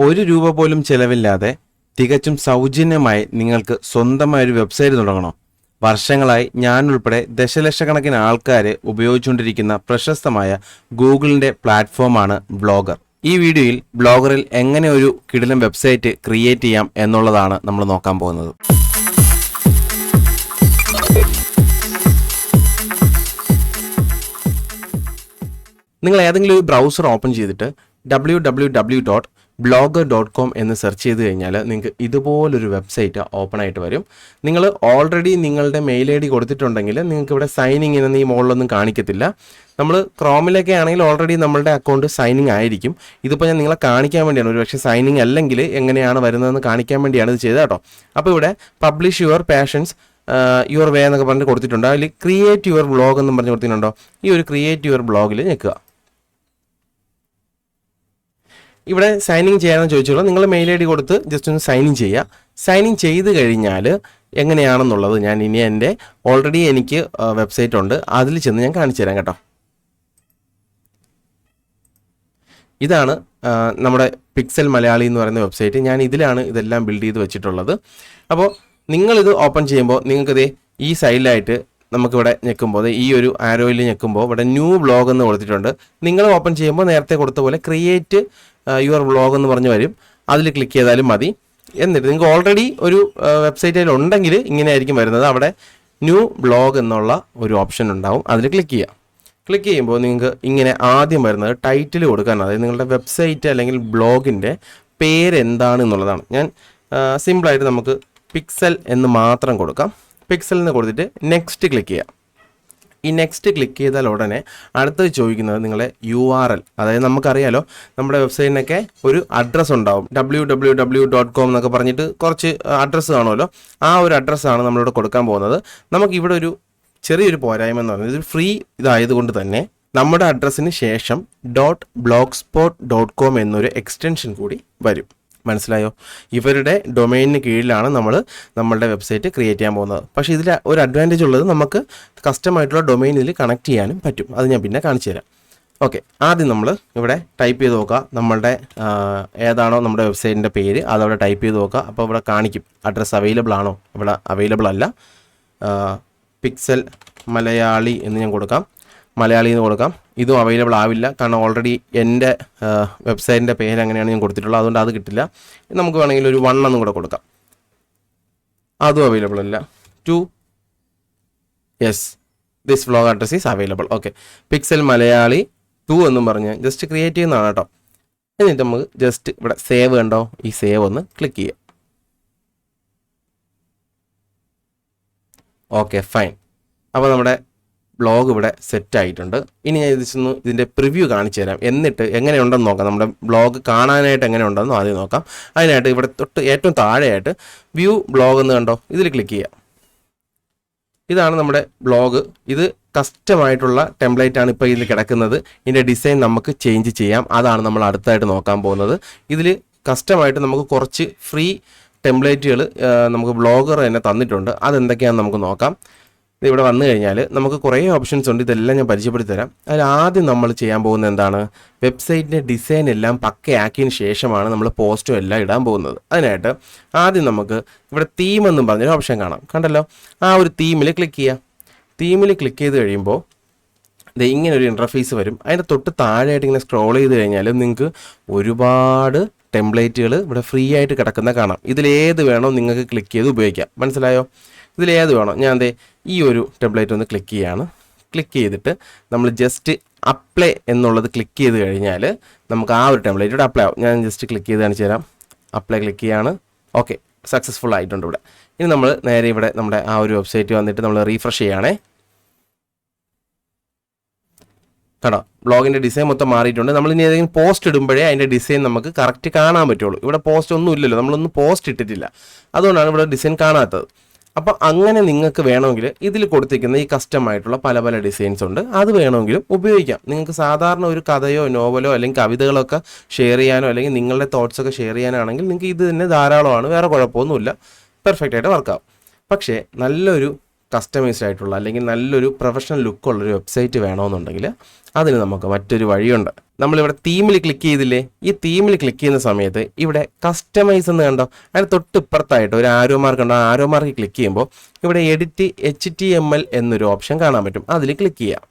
ഒരു രൂപ പോലും ചെലവില്ലാതെ തികച്ചും സൗജന്യമായി നിങ്ങൾക്ക് സ്വന്തമായ ഒരു വെബ്സൈറ്റ് തുടങ്ങണോ? വർഷങ്ങളായി ഞാൻ ഉൾപ്പെടെ ദശലക്ഷക്കണക്കിന് ആൾക്കാർ ഉപയോഗിച്ചുകൊണ്ടിരിക്കുന്ന പ്രശസ്തമായ ഗൂഗിളിൻ്റെ പ്ലാറ്റ്ഫോമാണ് ബ്ലോഗർ. ഈ വീഡിയോയിൽ ബ്ലോഗറിൽ എങ്ങനെ ഒരു കിടിലൻ വെബ്സൈറ്റ് ക്രിയേറ്റ് ചെയ്യാം എന്നുള്ളതാണ് നമ്മൾ നോക്കാൻ പോകുന്നത്. നിങ്ങൾ ഏതെങ്കിലും ഒരു ബ്രൗസർ ഓപ്പൺ ചെയ്തിട്ട് www.blogger.com എന്ന് സെർച്ച് ചെയ്ത് കഴിഞ്ഞാൽ നിങ്ങൾക്ക് ഇതുപോലൊരു വെബ്സൈറ്റ് ഓപ്പൺ ആയിട്ട് വരും. നിങ്ങൾ ഓൾറെഡി നിങ്ങളുടെ മെയിൽ ഐ ഡി കൊടുത്തിട്ടുണ്ടെങ്കിൽ നിങ്ങൾക്ക് ഇവിടെ സൈനിങ് ഇൻ ഈ മോളിലൊന്നും കാണിക്കത്തില്ല. നമ്മൾ ക്രോമിലൊക്കെ ആണെങ്കിൽ ഓൾറെഡി നമ്മളുടെ അക്കൗണ്ട് സൈനിങ് ആയിരിക്കും. ഇതിപ്പോൾ ഞാൻ നിങ്ങളെ കാണിക്കാൻ വേണ്ടിയാണ്, ഒരു പക്ഷേ സൈനിങ് അല്ലെങ്കിൽ എങ്ങനെയാണ് വരുന്നതെന്ന് കാണിക്കാൻ വേണ്ടിയാണ് ഇത് ചെയ്തത് കേട്ടോ. അപ്പോൾ ഇവിടെ publish your passions your way എന്നൊക്കെ പറഞ്ഞിട്ട് കൊടുത്തിട്ടുണ്ട്. അതിൽ ക്രിയേറ്റ് യുവർ ബ്ലോഗ് എന്നും പറഞ്ഞ് കൊടുത്തിട്ടുണ്ടോ? ഈ ഒരു ക്രിയേറ്റ് യുവർ ബ്ലോഗിൽ ഞെക്കുക. ഇവിടെ സൈനിങ് ചെയ്യാമെന്ന് ചോദിച്ചോളൂ. നിങ്ങൾ മെയിൽ ഐ ഡി കൊടുത്ത് ജസ്റ്റ് ഒന്ന് സൈനിങ് ചെയ്യുക. സൈനിങ് ചെയ്ത് കഴിഞ്ഞാൽ എങ്ങനെയാണെന്നുള്ളത് ഞാൻ ഇനി എൻ്റെ ഓൾറെഡി എനിക്ക് വെബ്സൈറ്റ് ഉണ്ട്, അതിൽ ചെന്ന് ഞാൻ കാണിച്ചു തരാം കേട്ടോ. ഇതാണ് നമ്മുടെ പിക്സൽ മലയാളി എന്ന് പറയുന്ന വെബ്സൈറ്റ്. ഞാൻ ഇതിലാണ് ഇതെല്ലാം ബിൽഡ് ചെയ്ത് വെച്ചിട്ടുള്ളത്. അപ്പോൾ നിങ്ങളിത് ഓപ്പൺ ചെയ്യുമ്പോൾ നിങ്ങൾക്കിത് ഈ സൈഡിലായിട്ട് നമുക്കിവിടെ ഞെക്കുമ്പോൾ ഈ ഒരു ആരോയിൽ ഞെക്കുമ്പോൾ ഇവിടെ ന്യൂ ബ്ലോഗ് എന്ന് കൊടുത്തിട്ടുണ്ട്. നിങ്ങൾ ഓപ്പൺ ചെയ്യുമ്പോൾ നേരത്തെ കൊടുത്ത പോലെ ക്രിയേറ്റ് യുവർ ബ്ലോഗ് എന്ന് പറഞ്ഞ് വരും. അതിൽ ക്ലിക്ക് ചെയ്താലും മതി. എന്നിട്ട് നിങ്ങൾക്ക് ഓൾറെഡി ഒരു വെബ്സൈറ്റ് അതിൽ ഉണ്ടെങ്കിൽ ഇങ്ങനെ ആയിരിക്കും വരുന്നത്. അവിടെ ന്യൂ ബ്ലോഗ് എന്നുള്ള ഒരു ഓപ്ഷൻ ഉണ്ടാവും, അതിൽ ക്ലിക്ക് ചെയ്യുക. ക്ലിക്ക് ചെയ്യുമ്പോൾ നിങ്ങൾക്ക് ഇങ്ങനെ ആദ്യം വരുന്നത് ടൈറ്റിൽ കൊടുക്കാൻ, അതായത് നിങ്ങളുടെ വെബ്സൈറ്റ് അല്ലെങ്കിൽ ബ്ലോഗിൻ്റെ പേര് എന്താണ് എന്നുള്ളതാണ്. ഞാൻ സിമ്പിളായിട്ട് നമുക്ക് പിക്സൽ എന്ന് മാത്രം കൊടുക്കാം. പിക്സൽ എന്ന് കൊടുത്തിട്ട് നെക്സ്റ്റ് ക്ലിക്ക് ചെയ്യാം. ഈ നെക്സ്റ്റ് ക്ലിക്ക് ചെയ്താൽ ഉടനെ അടുത്തത് ചോദിക്കുന്നത് നിങ്ങളെ URL, അതായത് നമുക്കറിയാലോ നമ്മുടെ വെബ്സൈറ്റിനൊക്കെ ഒരു അഡ്രസ്സ് ഉണ്ടാവും. www.com എന്നൊക്കെ പറഞ്ഞിട്ട് കുറച്ച് അഡ്രസ്സ് കാണുമല്ലോ. ആ ഒരു അഡ്രസ്സാണ് നമ്മളിവിടെ കൊടുക്കാൻ പോകുന്നത്. നമുക്കിവിടെ ഒരു ചെറിയൊരു പോരായ്മ എന്ന് പറയുന്നത് ഇത് ഫ്രീ ഇതായതുകൊണ്ട് തന്നെ നമ്മുടെ അഡ്രസ്സിന് ശേഷം .blogspot.com എന്നൊരു എക്സ്റ്റൻഷൻ കൂടി വരും. മനസ്സിലായോ? ഇവരുടെ ഡൊമൈനിന് കീഴിലാണ് നമ്മൾ നമ്മളുടെ വെബ്സൈറ്റ് ക്രിയേറ്റ് ചെയ്യാൻ പോകുന്നത്. പക്ഷേ ഇതിൽ ഒരു അഡ്വാൻറ്റേജ് ഉള്ളത് നമുക്ക് കസ്റ്റമായിട്ടുള്ള ഡൊമൈനിൽ കണക്ട് ചെയ്യാനും പറ്റും. അത് ഞാൻ പിന്നെ കാണിച്ചു തരാം. ഓക്കെ, ആദ്യം നമ്മൾ ഇവിടെ ടൈപ്പ് ചെയ്ത് നോക്കുക. നമ്മളുടെ ഏതാണോ നമ്മുടെ വെബ്സൈറ്റിൻ്റെ പേര് അതവിടെ ടൈപ്പ് ചെയ്ത് നോക്കുക. അപ്പോൾ ഇവിടെ കാണിക്കും അഡ്രസ്സ് അവൈലബിൾ ആണോ. ഇവിടെ അവൈലബിൾ അല്ല. പിക്സൽ മലയാളി എന്ന് ഞാൻ കൊടുക്കാം, മലയാളി എന്ന് കൊടുക്കാം. ഇതും അവൈലബിൾ ആവില്ല, കാരണം ഓൾറെഡി എൻ്റെ വെബ്സൈറ്റിൻ്റെ പേര് അങ്ങനെയാണ് ഞാൻ കൊടുത്തിട്ടുള്ളത്, അതുകൊണ്ട് അത് കിട്ടില്ല. നമുക്ക് വേണമെങ്കിൽ ഒരു 1 എന്നും കൂടെ കൊടുക്കാം. അതും അവൈലബിൾ അല്ല. 2 yes, this vlog address is available. Okay, pixel Malayali 2 എന്നും പറഞ്ഞ് ജസ്റ്റ് ക്രിയേറ്റ് ചെയ്യുന്നതാണ് കേട്ടോ. എന്നിട്ട് നമുക്ക് ജസ്റ്റ് ഇവിടെ സേവ് കണ്ടോ, ഈ സേവ് ഒന്ന് ക്ലിക്ക് ചെയ്യാം. Okay, fine. അപ്പോൾ നമ്മുടെ ബ്ലോഗ് ഇവിടെ സെറ്റ് ആയിട്ടുണ്ട്. ഇനി ഞാൻ ഇതിൻ്റെ പ്രിവ്യൂ കാണിച്ചു തരാം. എന്നിട്ട് എങ്ങനെയുണ്ടെന്ന് നോക്കാം. നമ്മുടെ ബ്ലോഗ് കാണാനായിട്ട് എങ്ങനെയുണ്ടെന്ന് ആദ്യം നോക്കാം. അതിനായിട്ട് ഇവിടെ തൊട്ട് ഏറ്റവും താഴെയായിട്ട് വ്യൂ ബ്ലോഗ് എന്ന് കണ്ടോ, ഇതിൽ ക്ലിക്ക് ചെയ്യാം. ഇതാണ് നമ്മുടെ ബ്ലോഗ്. ഇത് കസ്റ്റമായിട്ടുള്ള ടെംപ്ലേറ്റ് ആണ് ഇപ്പോൾ ഇതിൽ കിടക്കുന്നത്. ഇതിൻ്റെ ഡിസൈൻ നമുക്ക് ചേഞ്ച് ചെയ്യാം. അതാണ് നമ്മൾ അടുത്തായിട്ട് നോക്കാൻ പോകുന്നത്. ഇതിൽ കസ്റ്റമായിട്ട് നമുക്ക് കുറച്ച് ഫ്രീ ടെംപ്ലേറ്റുകൾ നമുക്ക് ബ്ലോഗർ തന്നെ തന്നിട്ടുണ്ട്. അതെന്തൊക്കെയാണെന്ന് നമുക്ക് നോക്കാം. ഇവിടെ വന്നു കഴിഞ്ഞാൽ നമുക്ക് കുറേ ഓപ്ഷൻസ് ഉണ്ട്. ഇതെല്ലാം ഞാൻ പരിചയപ്പെടുത്തി തരാം. അതിൽ ആദ്യം നമ്മൾ ചെയ്യാൻ പോകുന്നത് എന്താണ്, വെബ്സൈറ്റിൻ്റെ ഡിസൈൻ എല്ലാം പക്കയാക്കിയതിന് ശേഷമാണ് നമ്മൾ പോസ്റ്റും എല്ലാം ഇടാൻ പോകുന്നത്. അതിനായിട്ട് ആദ്യം നമുക്ക് ഇവിടെ തീം എന്നും പറഞ്ഞൊരു ഓപ്ഷൻ കാണാം, കണ്ടല്ലോ. ആ ഒരു തീമിൽ ക്ലിക്ക് ചെയ്യുക. തീമിൽ ക്ലിക്ക് ചെയ്ത് കഴിയുമ്പോൾ ഇത് ഇങ്ങനെ ഒരു ഇൻ്റർഫേസ് വരും. അതിൻ്റെ തൊട്ട് താഴെയായിട്ട് ഇങ്ങനെ സ്ക്രോൾ ചെയ്ത് കഴിഞ്ഞാൽ നിങ്ങൾക്ക് ഒരുപാട് ടെംപ്ലേറ്റുകൾ ഇവിടെ ഫ്രീ ആയിട്ട് കിടക്കുന്ന കാണാം. ഇതിലേത് വേണോ നിങ്ങൾക്ക് ക്ലിക്ക് ചെയ്ത് ഉപയോഗിക്കാം. മനസ്സിലായോ? ഇതിലേത് വേണോ, ഞാൻ ദേ ഈ ഒരു ടെംപ്ലേറ്റ് ഒന്ന് ക്ലിക്ക് ചെയ്യാണ്. ക്ലിക്ക് ചെയ്തിട്ട് നമ്മൾ ജസ്റ്റ് അപ്ലൈ എന്നുള്ളത് ക്ലിക്ക് ചെയ്ത് കഴിഞ്ഞാൽ നമുക്ക് ആ ഒരു ടെംപ്ലേറ്റ് ഇവിടെ അപ്ലൈ ആവും. ഞാൻ ജസ്റ്റ് ക്ലിക്ക് ചെയ്ത് കാണിച്ചു തരാം. അപ്ലൈ ക്ലിക്ക് ചെയ്യാണ്. ഓക്കെ, സക്സസ്ഫുൾ ആയിട്ടുണ്ട് ഇവിടെ. ഇനി നമ്മൾ നേരെ ഇവിടെ നമ്മുടെ ആ ഒരു വെബ്സൈറ്റ് വന്നിട്ട് നമ്മൾ റീഫ്രഷ് ചെയ്യുകയാണേ. കേട്ടോ, ബ്ലോഗിൻ്റെ ഡിസൈൻ മൊത്തം മാറിയിട്ടുണ്ട്. നമ്മൾ ഇനി ഏതെങ്കിലും പോസ്റ്റ് ഇടുമ്പോഴേ അതിൻ്റെ ഡിസൈൻ നമുക്ക് കറക്റ്റ് കാണാൻ പറ്റുള്ളൂ. ഇവിടെ പോസ്റ്റ് ഒന്നും ഇല്ലല്ലോ, നമ്മളൊന്നും പോസ്റ്റ് ഇട്ടിട്ടില്ല, അതുകൊണ്ടാണ് ഇവിടെ ഡിസൈൻ കാണാത്തത്. അപ്പോൾ അങ്ങനെ നിങ്ങൾക്ക് വേണമെങ്കിൽ ഇതിൽ കൊടുത്തിരിക്കുന്ന ഈ കസ്റ്റമായിട്ടുള്ള പല പല ഡിസൈൻസ് ഉണ്ട്, അത് വേണമെങ്കിലും ഉപയോഗിക്കാം. നിങ്ങൾക്ക് സാധാരണ ഒരു കഥയോ നോവലോ അല്ലെങ്കിൽ കവിതകളൊക്കെ ഷെയർ ചെയ്യാനോ അല്ലെങ്കിൽ നിങ്ങളുടെ തോട്ട്സൊക്കെ ഷെയർ ചെയ്യാനാണെങ്കിൽ നിങ്ങൾക്ക് ഇത് തന്നെ ധാരാളമാണ്, വേറെ കുഴപ്പമൊന്നുമില്ല, പെർഫെക്റ്റ് ആയിട്ട് വർക്കാവും. പക്ഷേ നല്ലൊരു കസ്റ്റമൈസ്ഡ് ആയിട്ടുള്ള അല്ലെങ്കിൽ നല്ലൊരു പ്രൊഫഷണൽ ലുക്കുള്ളൊരു വെബ്സൈറ്റ് വേണമെന്നുണ്ടെങ്കിൽ അതിന് നമുക്ക് മറ്റൊരു വഴിയുണ്ട്. നമ്മളിവിടെ തീമിൽ ക്ലിക്ക് ചെയ്തില്ലേ, ഈ തീമിൽ ക്ലിക്ക് ചെയ്യുന്ന സമയത്ത് ഇവിടെ കസ്റ്റമൈസ് എന്ന് കണ്ടോ, അതിന് തൊട്ടിപ്പുറത്തായിട്ട് ഒരു ആരോ മാർക്ക് ഉണ്ടോ, ആരോ മാർക്ക് ക്ലിക്ക് ചെയ്യുമ്പോൾ ഇവിടെ എഡിറ്റ് HTML എന്നൊരു ഓപ്ഷൻ കാണാൻ പറ്റും. അതിൽ ക്ലിക്ക് ചെയ്യാം.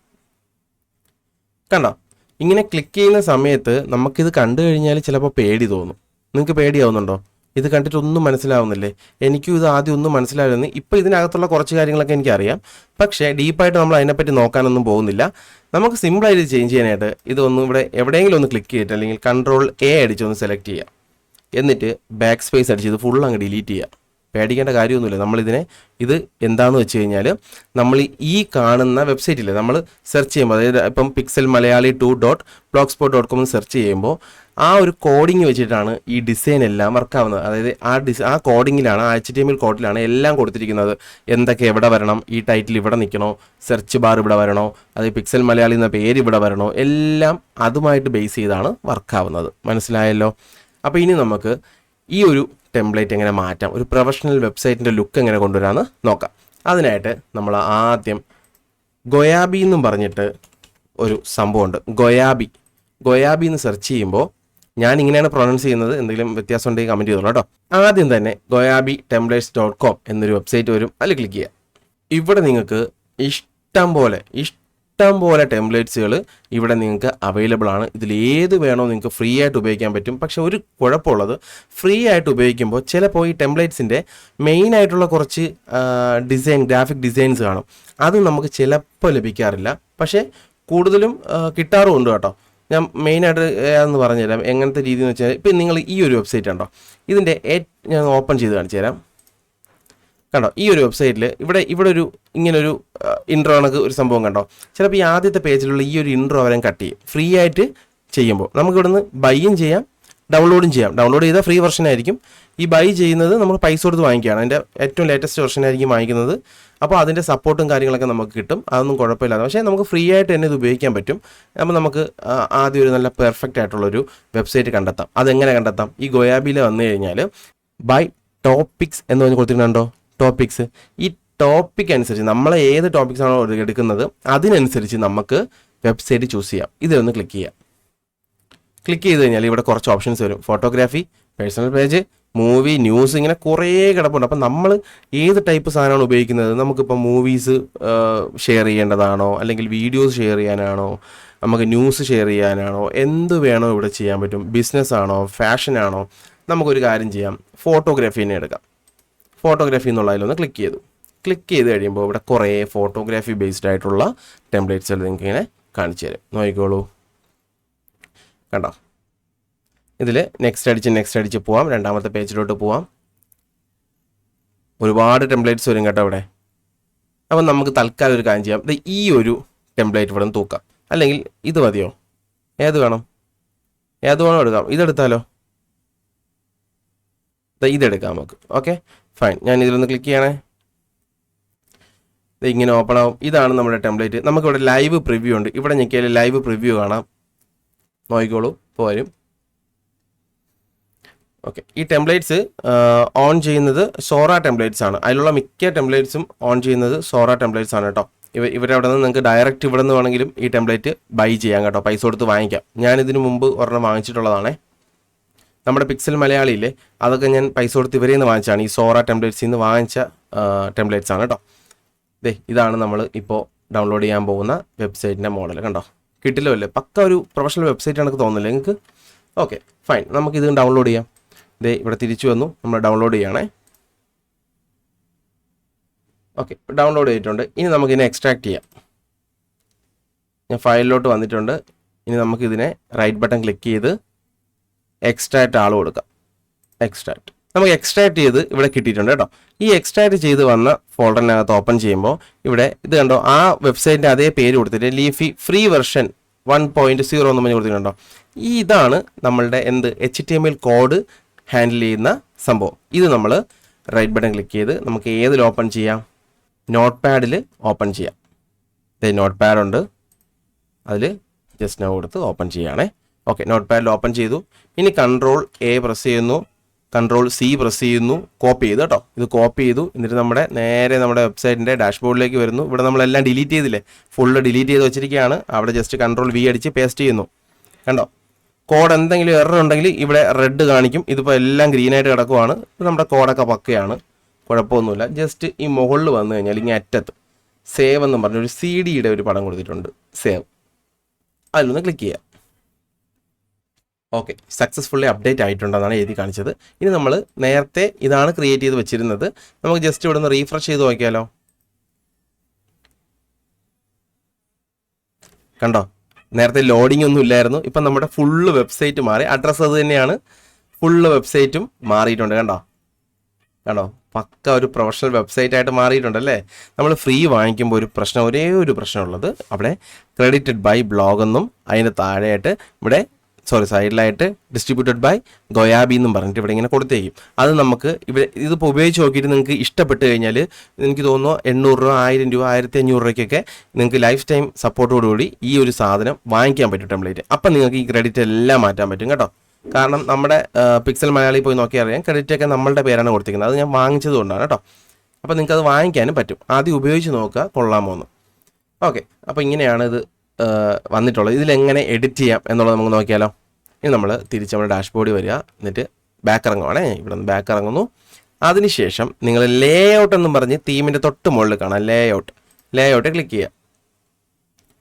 കണ്ടോ, ഇങ്ങനെ ക്ലിക്ക് ചെയ്യുന്ന സമയത്ത് നമുക്കിത് കണ്ടു കഴിഞ്ഞാൽ ചിലപ്പോൾ പേടി തോന്നും. നിങ്ങൾക്ക് പേടിയാവുന്നുണ്ടോ? ഇത് കണ്ടിട്ട് ഒന്നും മനസ്സിലാവുന്നില്ലേ? എനിക്കും ഇത് ആദ്യം ഒന്നും മനസ്സിലായിരുന്നു. ഇപ്പോൾ ഇതിനകത്തുള്ള കുറച്ച് കാര്യങ്ങളൊക്കെ എനിക്കറിയാം, പക്ഷേ ഡീപ്പായിട്ട് നമ്മൾ അതിനെപ്പറ്റി നോക്കാനൊന്നും പോകുന്നില്ല. നമുക്ക് സിമ്പിളായിട്ട് ചേഞ്ച് ചെയ്യാനായിട്ട് ഇതൊന്നും ഇവിടെ എവിടെയെങ്കിലും ഒന്ന് ക്ലിക്ക് ചെയ്തിട്ട് അല്ലെങ്കിൽ Ctrl+A അടിച്ചൊന്ന് സെലക്ട് ചെയ്യുക. എന്നിട്ട് ബാക്ക് സ്പേസ് അടിച്ച് ഇത് ഫുൾ അങ്ങ് ഡിലീറ്റ് ചെയ്യുക. പേടിക്കേണ്ട കാര്യമൊന്നുമില്ല. നമ്മളിതിനെ ഇത് എന്താണെന്ന് വെച്ച് കഴിഞ്ഞാൽ നമ്മൾ ഈ കാണുന്ന വെബ്സൈറ്റിൽ നമ്മൾ സെർച്ച് ചെയ്യുമ്പോൾ, അതായത് ഇപ്പം pixelmalayali2.blogspot.com സെർച്ച് ചെയ്യുമ്പോൾ ആ ഒരു കോഡിങ് വെച്ചിട്ടാണ് ഈ ഡിസൈൻ എല്ലാം വർക്കാവുന്നത്. അതായത് ആ കോഡിങ്ങിലാണ്, HTML കോഡിലാണ് എല്ലാം കൊടുത്തിരിക്കുന്നത്. എന്തൊക്കെ എവിടെ വരണം, ഈ ടൈറ്റിൽ ഇവിടെ നിൽക്കണോ, സെർച്ച് ബാർ ഇവിടെ വരണോ, അത് പിക്സൽ മലയാളി എന്ന പേര് ഇവിടെ വരണോ, എല്ലാം അതുമായിട്ട് ബേസ് ചെയ്താണ് വർക്കാവുന്നത്. മനസ്സിലായല്ലോ? അപ്പോൾ ഇനി നമുക്ക് ഈ ഒരു ടെംപ്ലേറ്റ് എങ്ങനെ മാറ്റാം, ഒരു പ്രൊഫഷണൽ വെബ്സൈറ്റിൻ്റെ ലുക്ക് എങ്ങനെ കൊണ്ടുവരാമെന്ന് നോക്കാം. അതിനായിട്ട് നമ്മൾ ആദ്യം ഗൊയാബി എന്നും പറഞ്ഞിട്ട് ഒരു സംഭവമുണ്ട്. ഗൊയാബി എന്ന് സെർച്ച് ചെയ്യുമ്പോൾ ഞാൻ ഇങ്ങനെയാണ് പ്രൊനൗൺസ് ചെയ്യുന്നത്, എന്തെങ്കിലും വ്യത്യാസം ഉണ്ടെങ്കിൽ കമൻറ്റ് ചെയ്തോളൂ കേട്ടോ. ആദ്യം തന്നെ goyabi-templates.com എന്നൊരു വെബ്സൈറ്റ് വരും. അതിൽ ക്ലിക്ക് ചെയ്യുക. ഇവിടെ നിങ്ങൾക്ക് ഇഷ്ടം പോലെ ടെംപ്ലേറ്റ്സുകൾ ഇവിടെ നിങ്ങൾക്ക് അവൈലബിൾ ആണ്. ഇതിൽ ഏത് വേണോ നിങ്ങൾക്ക് ഫ്രീ ആയിട്ട് ഉപയോഗിക്കാൻ പറ്റും. പക്ഷെ ഒരു കുഴപ്പമുള്ളത്, ഫ്രീ ആയിട്ട് ഉപയോഗിക്കുമ്പോൾ ചിലപ്പോൾ ഈ ടെംപ്ലേറ്റ്സിൻ്റെ മെയിൻ ആയിട്ടുള്ള കുറച്ച് ഗ്രാഫിക് ഡിസൈൻസ് കാണും. അത് നമുക്ക് ചിലപ്പോൾ ലഭിക്കാറില്ല, പക്ഷേ കൂടുതലും കിട്ടാറുമുണ്ട് കേട്ടോ. ഞാൻ മെയിനായിട്ട് എന്ന് പറഞ്ഞുതരാം എങ്ങനത്തെ രീതി എന്ന് വെച്ചാൽ, ഇപ്പം നിങ്ങൾ ഈ ഒരു വെബ്സൈറ്റ് ഉണ്ടോ, ഇതിൻ്റെ ഞാൻ ഓപ്പൺ ചെയ്ത് കാണിച്ചു തരാം. കണ്ടോ, ഈ ഒരു വെബ്സൈറ്റിൽ ഇവിടെ ഒരു ഇങ്ങനൊരു ഇൻട്രോ കണക്ക് ഒരു സംഭവം കണ്ടോ. ചിലപ്പോൾ ഈ ആദ്യത്തെ പേജിലുള്ള ഈ ഒരു ഇൻട്രോ അവരെ കട്ട് ചെയ്യും. ഫ്രീ ആയിട്ട് ചെയ്യുമ്പോൾ നമുക്ക് ഇവിടുന്ന് ബൈയും ചെയ്യാം, ഡൗൺലോഡും ചെയ്യാം. ഡൗൺലോഡ് ചെയ്താൽ ഫ്രീ വെർഷൻ ആയിരിക്കും. ഈ ബൈ ചെയ്യുന്നത് നമ്മൾ പൈസ കൊടുത്ത് വാങ്ങിക്കുകയാണ്. അതിൻ്റെ ഏറ്റവും ലേറ്റസ്റ്റ് വെർഷൻ ആയിരിക്കും വാങ്ങിക്കുന്നത്. അപ്പോൾ അതിൻ്റെ സപ്പോർട്ടും കാര്യങ്ങളൊക്കെ നമുക്ക് കിട്ടും. അതൊന്നും കുഴപ്പമില്ലാതെ, പക്ഷേ നമുക്ക് ഫ്രീ ആയിട്ട് തന്നെ ഇത് ഉപയോഗിക്കാൻ പറ്റും. അപ്പോൾ നമുക്ക് ആദ്യം ഒരു നല്ല പെർഫെക്റ്റ് ആയിട്ടുള്ളൊരു വെബ്സൈറ്റ് കണ്ടെത്താം. അതെങ്ങനെ കണ്ടെത്താം? ഈ ഗൊയാബിയിൽ വന്നു കഴിഞ്ഞാൽ ബൈ ടോപ്പിക്സ് എന്ന് പറഞ്ഞ് കൊടുത്തിട്ടുണ്ടോ, ടോപ്പിക്സ്. ഈ ടോപ്പിക് അനുസരിച്ച് നമ്മൾ ഏത് ടോപ്പിക്സ് ആണോ എടുക്കുന്നത് അതിനനുസരിച്ച് നമുക്ക് വെബ്സൈറ്റ് ചൂസ് ചെയ്യാം. ഇതിലൊന്ന് ക്ലിക്ക് ചെയ്യാം. ക്ലിക്ക് ചെയ്ത് കഴിഞ്ഞാൽ ഇവിടെ കുറച്ച് ഓപ്ഷൻസ് വരും. Photography, personal page, movie, news, ഇങ്ങനെ കുറേ കിടപ്പുണ്ട്. അപ്പം നമ്മൾ ഏത് ടൈപ്പ് സാധനമാണ് ഉപയോഗിക്കുന്നത്, നമുക്കിപ്പോൾ മൂവീസ് ഷെയർ ചെയ്യേണ്ടതാണോ, അല്ലെങ്കിൽ വീഡിയോസ് ഷെയർ ചെയ്യാനാണോ, നമുക്ക് ന്യൂസ് ഷെയർ ചെയ്യാനാണോ, എന്ത് വേണോ ഇവിടെ ചെയ്യാൻ പറ്റും. ബിസിനസ് ആണോ, ഫാഷനാണോ, നമുക്കൊരു കാര്യം ചെയ്യാം, ഫോട്ടോഗ്രാഫി തന്നെ എടുക്കാം. ഫോട്ടോഗ്രാഫി എന്നുള്ളതിലൊന്ന് ക്ലിക്ക് ചെയ്ത് കഴിയുമ്പോൾ ഇവിടെ കുറേ ഫോട്ടോഗ്രാഫി ബേസ്ഡ് ആയിട്ടുള്ള ടെംപ്ലേറ്റ്സുകൾ നിങ്ങൾക്ക് ഇങ്ങനെ കാണിച്ചു തരും. നോക്കിക്കോളൂ, കണ്ടോ. ഇതിൽ നെക്സ്റ്റ് അടിച്ച് പോവാം. രണ്ടാമത്തെ പേജിലോട്ട് പോവാം. ഒരുപാട് ടെംപ്ലേറ്റ്സ് വരും കേട്ടോ ഇവിടെ. അപ്പം നമുക്ക് തൽക്കാലം ഒരു കാര്യം ചെയ്യാം. ഈ ഒരു ടെംപ്ലേറ്റ് ഇവിടെ നിന്ന് തൂക്കാം. അല്ലെങ്കിൽ ഇത് മതിയോ? ഏത് വേണം? ഏത് വേണോ എടുക്കാം. ഇതെടുത്താലോ? ഇതെടുക്കാം നമുക്ക്. Okay, fine. ഞാൻ ഇതിലൊന്ന് ക്ലിക്ക് ചെയ്യണേ. ഇങ്ങനെ ഓപ്പൺ ആവും. ഇതാണ് നമ്മുടെ ടെംപ്ലേറ്റ്. നമുക്കിവിടെ ലൈവ് പ്രിവ്യൂ ഉണ്ട്. ഇവിടെ ഞെക്കിയാൽ ലൈവ് പ്രിവ്യൂ കാണാം. നോക്കിക്കോളൂ, പോരും. ഓക്കെ, ഈ ടെംപ്ലേറ്റ്സ് ഓൺ ചെയ്യുന്നത് സോറ ടെംപ്ലേറ്റ്സ് ആണ്. അതിലുള്ള മിക്ക ടെംപ്ലേറ്റ്സും ഓൺ ചെയ്യുന്നത് സോറ ടെംപ്ലേറ്റ്സ് ആണ് കേട്ടോ. ഇവരവിടെ നിന്ന് നിങ്ങൾക്ക് ഡയറക്റ്റ് ഇവിടെ നിന്ന് വേണമെങ്കിലും ഈ ടെംപ്ലേറ്റ് ബൈ ചെയ്യാം കേട്ടോ, പൈസ കൊടുത്ത് വാങ്ങിക്കാം. ഞാനിതിന് മുമ്പ് ഒരെണ്ണം വാങ്ങിച്ചിട്ടുള്ളതാണേ. നമ്മുടെ പിക്സൽ മലയാളിയില്ലേ, അതൊക്കെ ഞാൻ പൈസ കൊടുത്ത് ഇവരിൽ നിന്ന് വാങ്ങിച്ചാണ്. ഈ സോറ ടെംപ്ലേറ്റ്സിൽ നിന്ന് വാങ്ങിച്ച ടെംപ്ലേറ്റ്സ് ആണ് കേട്ടോ. ഇതാണ് നമ്മൾ ഇപ്പോൾ ഡൗൺലോഡ് ചെയ്യാൻ പോകുന്ന വെബ്സൈറ്റിൻ്റെ മോഡൽ. കണ്ടോ, കിട്ടില്ലോ അല്ലേ? പക്ക ഒരു പ്രൊഫഷണൽ വെബ്സൈറ്റ് ആണെന്ന് തോന്നുന്നില്ലേ നിങ്ങൾക്ക്? Okay, fine. നമുക്കിത് ഡൗൺലോഡ് ചെയ്യാം. ഇവിടെ തിരിച്ചു വന്നു, നമ്മൾ ഡൗൺലോഡ് ചെയ്യണേ. ഓക്കെ, ഡൗൺലോഡ് ചെയ്തിട്ടുണ്ട്. ഇനി നമുക്കിതിനെ എക്സ്ട്രാക്ട് ചെയ്യാം. ഞാൻ ഫയലിലോട്ട് വന്നിട്ടുണ്ട്. ഇനി നമുക്കിതിനെ റൈറ്റ് ബട്ടൺ ക്ലിക്ക് ചെയ്ത് എക്സ്ട്രാക്ട് ആൾ കൊടുക്കാം. എക്സ്ട്രാക്ട് നമുക്ക് എക്സ്ട്രാക്ട് ചെയ്ത് ഇവിടെ കിട്ടിയിട്ടുണ്ട് കേട്ടോ. ഈ എക്സ്ട്രാക്ട് ചെയ്ത് വന്ന ഫോൾഡറിനകത്ത് ഓപ്പൺ ചെയ്യുമ്പോൾ ഇവിടെ ഇത് കണ്ടോ, ആ വെബ്സൈറ്റിൻ്റെ അതേ പേര് കൊടുത്തിട്ട് ലീഫി ഫ്രീ വെർഷൻ 1.0 എന്ന് പറഞ്ഞ് കൊടുത്തിട്ടുണ്ടോ. ഇതാണ് നമ്മളുടെ HTML കോഡ് ഹാൻഡിൽ ചെയ്യുന്ന സംഭവം. ഇത് നമ്മൾ റൈറ്റ് ബട്ടൺ ക്ലിക്ക് ചെയ്ത് നമുക്ക് ഏതിൽ ഓപ്പൺ ചെയ്യാം? നോട്ട് പാഡിൽ ഓപ്പൺ ചെയ്യാം. നോട്ട് പാഡ് ഉണ്ട്, അതിൽ ജസ്റ്റ് നൗ കൊടുത്ത് ഓപ്പൺ ചെയ്യുകയാണേ. ഓക്കെ, നോട്ട് പാഡിൽ ഓപ്പൺ ചെയ്തു. ഇനി Ctrl+A പ്രസ് ചെയ്യുന്നു. Ctrl+C പ്രസ് ചെയ്യുന്നു, കോപ്പി ചെയ്തു കേട്ടോ. ഇത് കോപ്പി ചെയ്തു. എന്നിട്ട് നേരെ നമ്മുടെ വെബ്സൈറ്റിൻ്റെ ഡാഷ്ബോർഡിലേക്ക് വരുന്നു. ഇവിടെ നമ്മളെല്ലാം ഡിലീറ്റ് ചെയ്തില്ലേ, ഫുള്ള് ഡിലീറ്റ് ചെയ്ത് വെച്ചിരിക്കുകയാണ്. അവിടെ ജസ്റ്റ് Ctrl+V അടിച്ച് പേസ്റ്റ് ചെയ്യുന്നു. കണ്ടോ, കോഡ് എന്തെങ്കിലും എറർ ഉണ്ടെങ്കിൽ ഇവിടെ റെഡ് കാണിക്കും. ഇതിപ്പോൾ എല്ലാം ഗ്രീനായിട്ട് കിടക്കുവാണ്. ഇപ്പോൾ നമ്മുടെ കോഡൊക്കെ പക്കയാണ്, കുഴപ്പമൊന്നുമില്ല. ജസ്റ്റ് ഈ മുകളിൽ വന്നു കഴിഞ്ഞാൽ ഇങ്ങനെ അറ്റത്ത് സേവ് എന്നും പറഞ്ഞൊരു CD-യുടെ ഒരു പടം കൊടുത്തിട്ടുണ്ട്, സേവ്. അതിലൊന്ന് ക്ലിക്ക് ചെയ്യുക. ഓക്കെ, സക്സസ്ഫുള്ളി അപ്ഡേറ്റ് ആയിട്ടുണ്ടെന്നാണ് എഴുതി കാണിച്ചത്. ഇനി നമ്മൾ നേരത്തെ ഇതാണ് ക്രിയേറ്റ് ചെയ്ത് വെച്ചിരുന്നത്. നമുക്ക് ജസ്റ്റ് ഇവിടെ നിന്ന് റീഫ്രഷ് ചെയ്ത് നോക്കിയാലോ. കണ്ടോ, നേരത്തെ ലോഡിംഗ് ഒന്നും ഇല്ലായിരുന്നു. ഇപ്പം നമ്മുടെ ഫുള്ള് വെബ്സൈറ്റ് മാറി. അഡ്രസ്സ് അത് തന്നെയാണ്, ഫുള്ള് വെബ്സൈറ്റും മാറിയിട്ടുണ്ട്. കണ്ടോ കണ്ടോ, പക്ക ഒരു പ്രൊഫഷണൽ വെബ്സൈറ്റ് ആയിട്ട് മാറിയിട്ടുണ്ടല്ലേ. നമ്മൾ ഫ്രീ വാങ്ങിക്കുമ്പോൾ ഒരേ ഒരു പ്രശ്നമുള്ളത്, അവിടെ ക്രെഡിറ്റഡ് ബൈ ബ്ലോഗ് എന്നും അതിന് താഴെയായിട്ട് ഇവിടെ സൈഡിലായിട്ട് ഡിസ്ട്രിബ്യൂട്ടഡ് ബൈ ഗോയാബി എന്നും പറഞ്ഞിട്ട് ഇവിടെ ഇങ്ങനെ കൊടുത്തേക്കും. അത് നമുക്ക് ഇവിടെ ഇതിപ്പോൾ ഉപയോഗിച്ച് നോക്കിയിട്ട് നിങ്ങൾക്ക് ഇഷ്ടപ്പെട്ട് കഴിഞ്ഞാൽ എനിക്ക് തോന്നുന്നു 800 രൂപ, 1000 രൂപ, 1500 രൂപയ്ക്കൊക്കെ നിങ്ങൾക്ക് ലൈഫ് ടൈം സപ്പോർട്ടോടുകൂടി ഈ ഒരു സാധനം വാങ്ങിക്കാൻ പറ്റും, ടെംപ്ലേറ്റ്. അപ്പം നിങ്ങൾക്ക് ഈ ക്രെഡിറ്റ് എല്ലാം മാറ്റാൻ പറ്റും കേട്ടോ. കാരണം നമ്മുടെ പിക്സൽ മലയാളി പോയി നോക്കിയാൽ അറിയാം, ക്രെഡിറ്റൊക്കെ നമ്മളുടെ പേരാണ് കൊടുത്തിരിക്കുന്നത്. അത് ഞാൻ വാങ്ങിച്ചത് കൊണ്ടാണ് കേട്ടോ. അപ്പോൾ നിങ്ങൾക്ക് അത് വാങ്ങിക്കാനും പറ്റും. ആദ്യം ഉപയോഗിച്ച് നോക്കുക, കൊള്ളാമോ എന്ന്. ഓക്കെ, അപ്പോൾ ഇങ്ങനെയാണ് ഇത് വന്നിട്ടുള്ളത്. ഇതിലെങ്ങനെ എഡിറ്റ് ചെയ്യാം എന്നുള്ളത് നമുക്ക് നോക്കിയാലോ. ഇനി നമ്മൾ തിരിച്ച് നമ്മുടെ ഡാഷ്ബോർഡിൽ വരിക, എന്നിട്ട് ബാക്ക് ഇറങ്ങുവാണേ. ഇവിടെ നിന്ന് ബാക്ക് ഇറങ്ങുന്നു. അതിനുശേഷം നിങ്ങൾ ലേ ഔട്ട് എന്നും പറഞ്ഞ് തീമിൻ്റെ തൊട്ട് മുകളിൽ കാണാം, ലേ ഔട്ട് ക്ലിക്ക് ചെയ്യുക.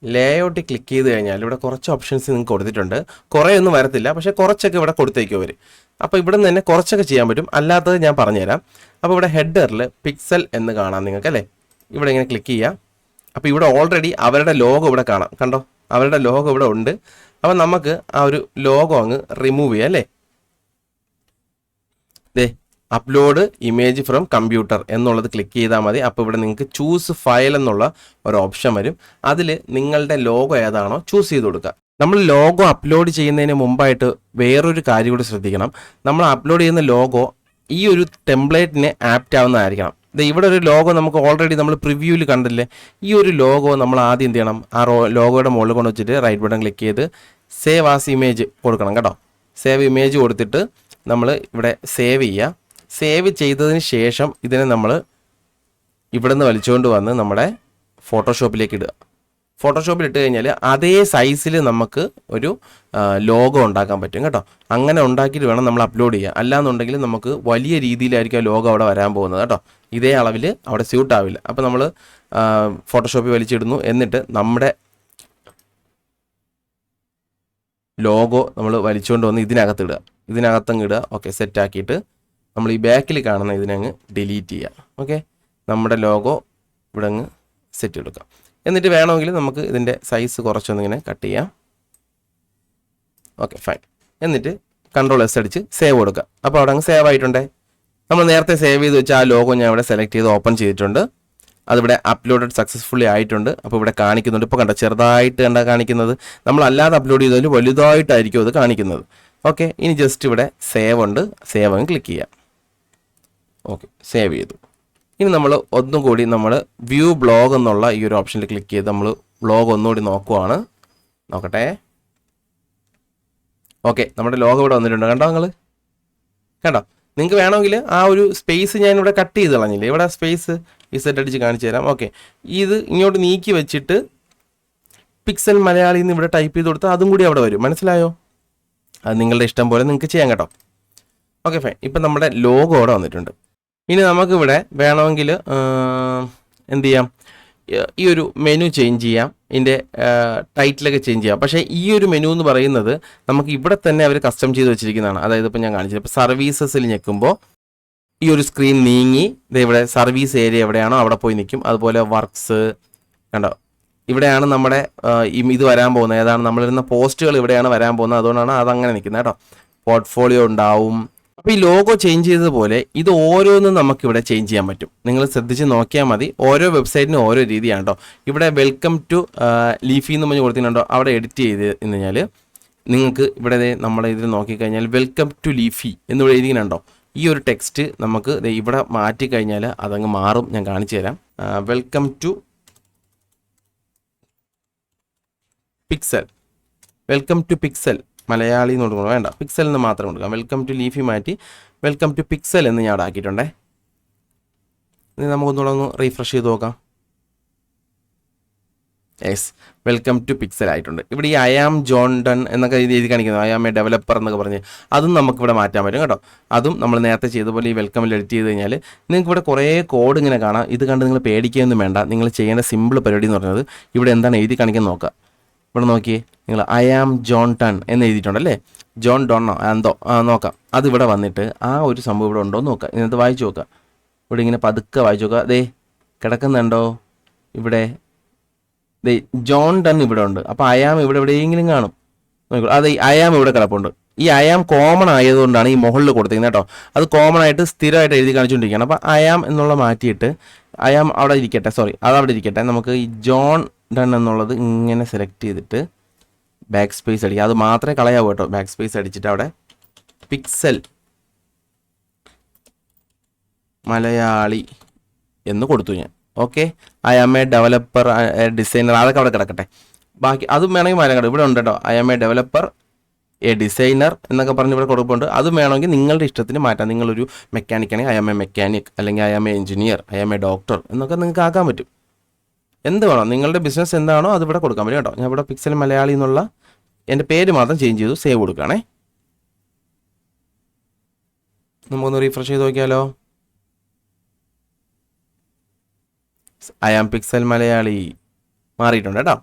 ലേ ഔട്ട് ക്ലിക്ക് ചെയ്ത് കഴിഞ്ഞാൽ ഇവിടെ കുറച്ച് ഓപ്ഷൻസ് നിങ്ങൾക്ക് കൊടുത്തിട്ടുണ്ട്. കുറേ ഒന്നും വരത്തില്ല, പക്ഷേ കുറച്ചൊക്കെ ഇവിടെ കൊടുത്തേക്കും അവർ. അപ്പോൾ ഇവിടെ നിന്ന് തന്നെ കുറച്ചൊക്കെ ചെയ്യാൻ പറ്റും, അല്ലാത്തത് ഞാൻ പറഞ്ഞുതരാം. അപ്പോൾ ഇവിടെ ഹെഡറിൽ പിക്സൽ എന്ന് കാണാം നിങ്ങൾക്ക് അല്ലേ. ഇവിടെ ഇങ്ങനെ ക്ലിക്ക് ചെയ്യുക. അപ്പോൾ ഇവിടെ ഓൾറെഡി അവരുടെ ലോഗോ ഇവിടെ കാണാം. കണ്ടോ, അവരുടെ ലോഗോ ഇവിടെ ഉണ്ട്. അപ്പം നമുക്ക് ആ ഒരു ലോഗോ അങ്ങ് റിമൂവ് ചെയ്യാം അല്ലേ. ദേ അപ്ലോഡ് ഇമേജ് ഫ്രം കമ്പ്യൂട്ടർ എന്നുള്ളത് ക്ലിക്ക് ചെയ്താൽ മതി. അപ്പോൾ ഇവിടെ നിങ്ങൾക്ക് ചൂസ് ഫയൽ എന്നുള്ള ഒരു ഓപ്ഷൻ വരും. അതിൽ നിങ്ങളുടെ ലോഗോ ഏതാണോ ചൂസ് ചെയ്ത് കൊടുക്കുക. നമ്മൾ ലോഗോ അപ്ലോഡ് ചെയ്യുന്നതിന് മുമ്പായിട്ട് വേറൊരു കാര്യം കൂടി ശ്രദ്ധിക്കണം. നമ്മൾ അപ്ലോഡ് ചെയ്യുന്ന ലോഗോ ഈ ഒരു ടെംപ്ലേറ്റിന് ആപ്റ്റ് ആവുന്നതായിരിക്കണം. ഇവിടെ ഒരു ലോഗോ നമുക്ക് ഓൾറെഡി നമ്മൾ പ്രിവ്യൂവിൽ കണ്ടില്ലേ. ഈ ഒരു ലോഗോ നമ്മൾ ആദ്യം എന്ത് ചെയ്യണം, ആ ലോഗോയുടെ മുകളിൽ കൊണ്ട് വെച്ചിട്ട് റൈറ്റ് ബട്ടൺ ക്ലിക്ക് ചെയ്ത് സേവ് ആസ് ഇമേജ് കൊടുക്കണം കേട്ടോ. സേവ് ഇമേജ് കൊടുത്തിട്ട് നമ്മൾ ഇവിടെ സേവ് ചെയ്യുക. സേവ് ചെയ്തതിന് ശേഷം ഇതിനെ നമ്മൾ ഇവിടെ നിന്ന് വലിച്ചുകൊണ്ട് വന്ന് നമ്മുടെ ഫോട്ടോഷോപ്പിലേക്ക് ഇടുക. ഫോട്ടോഷോപ്പിൽ ഇട്ട് കഴിഞ്ഞാൽ അതേ സൈസിൽ നമുക്ക് ഒരു ലോഗോ ഉണ്ടാക്കാൻ പറ്റും കേട്ടോ. അങ്ങനെ ഉണ്ടാക്കിയിട്ട് വേണം നമ്മൾ അപ്ലോഡ് ചെയ്യുക. അല്ലാന്നുണ്ടെങ്കിൽ നമുക്ക് വലിയ രീതിയിലായിരിക്കും ആ ലോഗോ അവിടെ വരാൻ പോകുന്നത് കേട്ടോ. ഇതേ അളവിൽ അവിടെ സ്യൂട്ട് ആവില്ല. അപ്പോൾ നമ്മൾ ഫോട്ടോഷോപ്പിൽ വലിച്ചിടുന്നു. എന്നിട്ട് നമ്മുടെ ലോഗോ നമ്മൾ വലിച്ചുകൊണ്ട് വന്ന് ഇതിനകത്തിടുക. ഇതിനകത്തങ്ങ് ഇടുക. ഓക്കെ, സെറ്റാക്കിയിട്ട് നമ്മൾ ഈ ബാക്കിൽ കാണുന്ന ഇതിനങ്ങ് ഡിലീറ്റ് ചെയ്യുക. ഓക്കെ, നമ്മുടെ ലോഗോ ഇവിടെ അങ്ങ് സെറ്റ് എടുക്കാം. എന്നിട്ട് വേണമെങ്കിൽ നമുക്ക് ഇതിൻ്റെ സൈസ് കുറച്ചൊന്നിങ്ങനെ കട്ട് ചെയ്യാം. Okay, fine. എന്നിട്ട് Ctrl+S അടിച്ച് സേവ് കൊടുക്കുക. അപ്പോൾ അവിടെ അങ്ങ് സേവ് ആയിട്ടുണ്ടേ. നമ്മൾ നേരത്തെ സേവ് ചെയ്ത് വെച്ചാൽ ആ ലോഗോ ഞാൻ ഇവിടെ സെലക്ട് ചെയ്ത് ഓപ്പൺ ചെയ്തിട്ടുണ്ട്. അതിവിടെ അപ്ലോഡഡ് സക്സസ്ഫുള്ളി ആയിട്ടുണ്ട്. അപ്പോൾ ഇവിടെ കാണിക്കുന്നുണ്ട്. ഇപ്പോൾ ചെറുതായിട്ട് കാണിക്കുന്നത്. നമ്മളല്ലാതെ അപ്ലോഡ് ചെയ്തതിൽ വലുതായിട്ടായിരിക്കും അത് കാണിക്കുന്നത്. ഓക്കെ, ഇനി ജസ്റ്റ് ഇവിടെ സേവ് ഉണ്ട്, സേവ് അങ്ങ് ക്ലിക്ക് ചെയ്യാം. ഓക്കെ, സേവ് ചെയ്തു. ഇനി നമ്മൾ ഒന്നും കൂടി നമ്മൾ വ്യൂ ബ്ലോഗ് എന്നുള്ള ഈ ഒരു ഓപ്ഷനിൽ ക്ലിക്ക് ചെയ്ത് നമ്മൾ ബ്ലോഗ് ഒന്നുകൂടി നോക്കുവാണ്. നോക്കട്ടെ. ഓക്കെ, നമ്മുടെ ലോഗോ ഇവിടെ വന്നിട്ടുണ്ട്. കണ്ടോ നിങ്ങൾ? കണ്ടോ? നിങ്ങൾക്ക് വേണമെങ്കിൽ ആ ഒരു സ്പേസ് ഞാൻ ഇവിടെ കട്ട് ചെയ്ത് കളഞ്ഞില്ലേ, ഇവിടെ സ്പേസ് ഇസെറ്റ് അടിച്ച് കാണിച്ചു തരാം. ഓക്കെ, ഇത് ഇങ്ങോട്ട് നീക്കി വെച്ചിട്ട് പിക്സൽ മലയാളി എന്ന് ഇവിടെ ടൈപ്പ് ചെയ്ത് കൊടുത്താൽ അതും കൂടി അവിടെ വരും. മനസ്സിലായോ? അത് നിങ്ങളുടെ ഇഷ്ടം പോലെ നിങ്ങൾക്ക് ചെയ്യാം കേട്ടോ. Okay, fine. ഇപ്പം നമ്മുടെ ലോഗോ അവിടെ വന്നിട്ടുണ്ട്. ഇനി നമുക്കിവിടെ വേണമെങ്കിൽ എന്ത് ചെയ്യാം, ഈ ഒരു മെനു ചേഞ്ച് ചെയ്യാം, ഇതിൻ്റെ ടൈറ്റിലൊക്കെ ചേഞ്ച് ചെയ്യാം. പക്ഷേ ഈ ഒരു മെനു എന്ന് പറയുന്നത് നമുക്ക് ഇവിടെ തന്നെ അവർ കസ്റ്റം ചെയ്ത് വെച്ചിരിക്കുന്നതാണ്. അതായത് ഇപ്പോൾ ഞാൻ കാണിച്ചത്, ഇപ്പോൾ സർവീസസിൽ ഞെക്കുമ്പോൾ ഈ ഒരു സ്ക്രീൻ നീങ്ങി ഇവിടെ സർവീസ് ഏരിയ എവിടെയാണോ അവിടെ പോയി നിൽക്കും. അതുപോലെ വർക്ക്സ് കണ്ടോ, ഇവിടെയാണ് നമ്മുടെ ഇത് വരാൻ പോകുന്നത്. ഏതാണ് നമ്മളിരുന്ന പോസ്റ്റുകൾ ഇവിടെയാണ് വരാൻ പോകുന്നത്. അതുകൊണ്ടാണ് അതങ്ങനെ നിൽക്കുന്നത് കേട്ടോ. പോർട്ട്ഫോളിയോ ഉണ്ടാവും. അപ്പോൾ ഈ ലോഗോ ചേഞ്ച് ചെയ്തതുപോലെ ഇത് ഓരോന്നും നമുക്കിവിടെ ചേഞ്ച് ചെയ്യാൻ പറ്റും. നിങ്ങൾ ശ്രദ്ധിച്ച് നോക്കിയാൽ മതി. ഓരോ വെബ്സൈറ്റിനും ഓരോ രീതിയാണ് കേട്ടോ. ഇവിടെ വെൽക്കം ടു ലീഫി എന്ന് പറഞ്ഞ് കൊടുത്തിട്ടുണ്ടോ, അവിടെ എഡിറ്റ് ചെയ്ത് കഴിഞ്ഞാൽ നിങ്ങൾക്ക് ഇവിടെ നമ്മുടെ ഇതിൽ നോക്കിക്കഴിഞ്ഞാൽ വെൽക്കം ടു ലീഫി എന്നിവിടെ എഴുതിക്കുന്നുണ്ടോ. ഈ ഒരു ടെക്സ്റ്റ് നമുക്ക് ഇവിടെ മാറ്റിക്കഴിഞ്ഞാൽ അതങ്ങ് മാറും. ഞാൻ കാണിച്ചു തരാം. Welcome to pixel, welcome to pixel Malayali എന്ന് കൊടുക്കണം, വേണ്ട പിക്സൽ എന്ന് മാത്രം കൊടുക്കാം. വെൽക്കം ടു ലീഫി മാറ്റി വെൽക്കം ടു പിക്സൽ എന്ന് ഞാൻ അവിടെ ആക്കിയിട്ടുണ്ടേ. ഇനി നമുക്കൊന്നുകൂടെ ഒന്ന് റീഫ്രഷ് ചെയ്ത് നോക്കാം. യെസ്, വെൽക്കം ടു പിക്സൽ ആയിട്ടുണ്ട്. ഇവിടെ ഈ ഐ ആം ജോൺ ഡൺ എന്നൊക്കെ എഴുതി കാണിക്കുന്നു, ഐ ആം എ ഡെവലപ്പർ എന്നൊക്കെ പറഞ്ഞ് അതും നമുക്കിവിടെ മാറ്റാൻ പറ്റും കേട്ടോ. അതും നമ്മൾ നേരത്തെ ചെയ്തപോലെ ഈ വെൽക്കമിൽ എഡിറ്റ് ചെയ്ത് കഴിഞ്ഞാൽ നിങ്ങൾക്ക് ഇവിടെ കുറേ കോഡ് ഇങ്ങനെ കാണാം. ഇത് കണ്ട് നിങ്ങൾ പേടിക്കുകയൊന്നും വേണ്ട. നിങ്ങൾ ചെയ്യേണ്ട സിമ്പിൾ പരിപാടി എന്ന് പറയുന്നത് ഇവിടെ എന്താണ് എഴുതി കാണിക്കാൻ നോക്കുക. ഇവിടെ നോക്കിയേ, നിങ്ങൾ ഐ ആം ജോൺ ടൺ എന്ന് എഴുതിയിട്ടുണ്ടല്ലേ, ജോൺ ഡോണോ എന്തോ നോക്കാം. അതിവിടെ വന്നിട്ട് ആ ഒരു സംഭവം ഇവിടെ ഉണ്ടോ എന്ന് നോക്കാം. ഇതിനകത്ത് വായിച്ചു നോക്കുക. ഇവിടെ ഇങ്ങനെ പതുക്കെ വായിച്ചു നോക്കുക. ദേ കിടക്കുന്നുണ്ടോ ഇവിടെ, ദേ ജോൺ ടൺ ഇവിടെ ഉണ്ട്. അപ്പോൾ ഐ ആം ഇവിടെ എവിടെയെങ്കിലും കാണും. നോക്കൂ, അത് ഐ ആം ഇവിടെ കിടപ്പുണ്ട്. ഈ ഐ ആം കോമൺ ആയതുകൊണ്ടാണ് ഈ മുകളിൽ കൊടുത്തിരിക്കുന്നത് കേട്ടോ. അത് കോമൺ ആയിട്ട് സ്ഥിരമായിട്ട് എഴുതി കാണിച്ചുകൊണ്ടിരിക്കുകയാണ്. അപ്പോൾ ഐ ആം എന്നുള്ള മാറ്റിയിട്ട് ഐ ആം അവിടെ ഇരിക്കട്ടെ, സോറി അതവിടെ ഇരിക്കട്ടെ. നമുക്ക് ഈ ജോൺ ഡൺ എന്നുള്ളത് ഇങ്ങനെ സെലക്ട് ചെയ്തിട്ട് ബാക്ക് സ്പേസ് അടിക്കുക. അത് മാത്രമേ കളയാവൂ കേട്ടോ. ബാക്ക് സ്പേസ് അടിച്ചിട്ട് അവിടെ പിക്സൽ മലയാളി എന്ന് കൊടുത്തു ഞാൻ. Okay, I am a developer designer അതൊക്കെ അവിടെ കിടക്കട്ടെ. ബാക്കി അതും വേണമെങ്കിൽ മലയാളം ഇവിടെ ഉണ്ട് കേട്ടോ. I am a developer a designer എന്നൊക്കെ പറഞ്ഞ് ഇവിടെ കൊടുക്കുന്നുണ്ട്. അതും വേണമെങ്കിൽ നിങ്ങളുടെ ഇഷ്ടത്തിന് മാറ്റാം. നിങ്ങളൊരു മെക്കാനിക്കാണെങ്കിൽ ഐ ആം എ മെക്കാനിക്, അല്ലെങ്കിൽ I am a engineer, I am a doctor എന്നൊക്കെ നിങ്ങൾക്ക് ആക്കാൻ പറ്റും. എന്ത് വേണോ, നിങ്ങളുടെ ബിസിനസ് എന്താണോ അത് ഇവിടെ കൊടുക്കാൻ പറ്റും കേട്ടോ. ഞാൻ ഇവിടെ പിക്സൽ മലയാളി എന്നുള്ള എൻ്റെ പേര് മാത്രം ചേഞ്ച് ചെയ്തു, സേവ് കൊടുക്കുകയാണേ. നമുക്കൊന്ന് റീഫ്രഷ് ചെയ്ത് നോക്കിയാലോ. ഐ ആം പിക്സൽ മലയാളി മാറിയിട്ടുണ്ട് കേട്ടോ.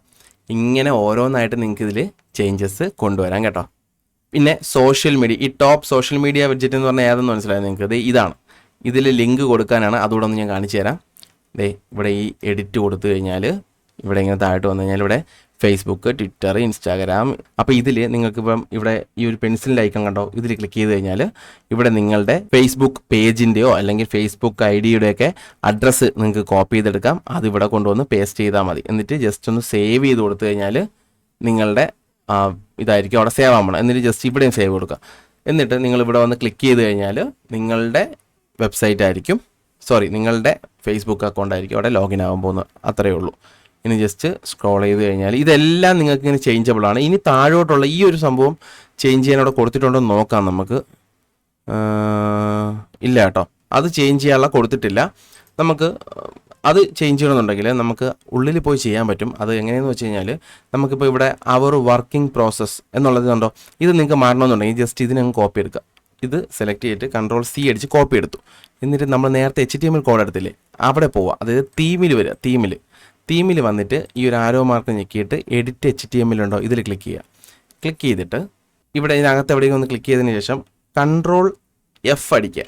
ഇങ്ങനെ ഓരോന്നായിട്ട് നിങ്ങൾക്ക് ഇതിൽ ചേഞ്ചസ് കൊണ്ടുവരാം കേട്ടോ. പിന്നെ സോഷ്യൽ മീഡിയ, ഈ ടോപ്പ് സോഷ്യൽ മീഡിയ വിഡ്ജറ്റ് എന്ന് പറഞ്ഞാൽ ഏതെന്ന് മനസ്സിലായത് നിങ്ങൾക്ക്? ഇത് ഇതാണ്. ഇതിൽ ലിങ്ക് കൊടുക്കാനാണ്. അതുകൂടെ ഒന്ന് ഞാൻ കാണിച്ചു തരാം. ദേ ഇവിടെ ഈ എഡിറ്റ് കൊടുത്തു കഴിഞ്ഞാൽ ഇവിടെ ഇങ്ങനെ താഴോട്ട് വന്നു കഴിഞ്ഞാൽ ഇവിടെ ഫേസ്ബുക്ക്, ട്വിറ്റർ, ഇൻസ്റ്റാഗ്രാം. അപ്പോൾ ഇതിൽ നിങ്ങൾക്കിപ്പം ഇവിടെ ഈ ഒരു പെൻസിലിൻ്റെ ഐക്കൺ കണ്ടോ, ഇതിൽ ക്ലിക്ക് ചെയ്ത് കഴിഞ്ഞാൽ ഇവിടെ നിങ്ങളുടെ ഫേസ്ബുക്ക് പേജിൻ്റെയോ അല്ലെങ്കിൽ ഫേസ്ബുക്ക് ഐഡിയുടെയൊക്കെ അഡ്രസ്സ് നിങ്ങൾക്ക് കോപ്പി ചെയ്തെടുക്കാം. അതിവിടെ കൊണ്ടുവന്ന് പേസ്റ്റ് ചെയ്താൽ മതി. എന്നിട്ട് ജസ്റ്റ് ഒന്ന് സേവ് ചെയ്ത് കൊടുത്തു കഴിഞ്ഞാൽ നിങ്ങളുടെ ഇതായിരിക്കും അവിടെ സേവ് ആവണം. എന്നിട്ട് ജസ്റ്റ് ഇവിടെയും സേവ് കൊടുക്കുക. എന്നിട്ട് നിങ്ങൾ ഇവിടെ വന്ന് ക്ലിക്ക് ചെയ്ത് കഴിഞ്ഞാൽ നിങ്ങളുടെ വെബ്സൈറ്റ് ആയിരിക്കും, സോറി നിങ്ങളുടെ ഫേസ്ബുക്ക് അക്കൗണ്ട് ആയിരിക്കും അവിടെ ലോഗിൻ ആകാൻ പോകുന്നത്. അത്രയേ ഉള്ളൂ. ഇനി ജസ്റ്റ് സ്ക്രോൾ ചെയ്ത് കഴിഞ്ഞാൽ ഇതെല്ലാം നിങ്ങൾക്ക് ഇങ്ങനെ ചേഞ്ചബിൾ ആണ്. ഇനി താഴോട്ടുള്ള ഈ ഒരു സംഭവം ചേഞ്ച് ചെയ്യാൻ അവിടെ കൊടുത്തിട്ടുണ്ടോ എന്ന് നോക്കാം നമുക്ക്. ഇല്ല കേട്ടോ, അത് ചേഞ്ച് ചെയ്യാനുള്ള കൊടുത്തിട്ടില്ല. നമുക്ക് അത് ചേഞ്ച് ചെയ്യണമെന്നുണ്ടെങ്കിൽ നമുക്ക് ഉള്ളിൽ പോയി ചെയ്യാൻ പറ്റും. അത് എങ്ങനെയെന്ന് വെച്ച് കഴിഞ്ഞാൽ നമുക്കിപ്പോൾ ഇവിടെ അവർ വർക്കിംഗ് പ്രോസസ്സ് എന്നുള്ളത് കണ്ടോ, ഇത് നിങ്ങൾക്ക് മാറണമെന്നുണ്ടെങ്കിൽ ജസ്റ്റ് ഇതിനങ്ങ് കോപ്പി എടുക്കുക. ഇത് സെലക്ട് ചെയ്തിട്ട് Ctrl+C അടിച്ച് കോപ്പി എടുത്തു. എന്നിട്ട് നമ്മൾ നേരത്തെ HTML കോഡ് എടുത്തില്ലേ, അവിടെ പോവുക. അതായത് തീമിൽ വരിക. തീമിൽ വന്നിട്ട് ഈ ഒരു ആരോ മാർക്ക് ഞെക്കിയിട്ട് എഡിറ്റ് HTML ഉണ്ടോ ഇതിൽ ക്ലിക്ക് ചെയ്യുക. ക്ലിക്ക് ചെയ്തിട്ട് ഇവിടെ ഇതിനകത്ത് എവിടെയെങ്കിലും ഒന്ന് ക്ലിക്ക് ചെയ്തതിന് ശേഷം Ctrl+F അടിക്കുക.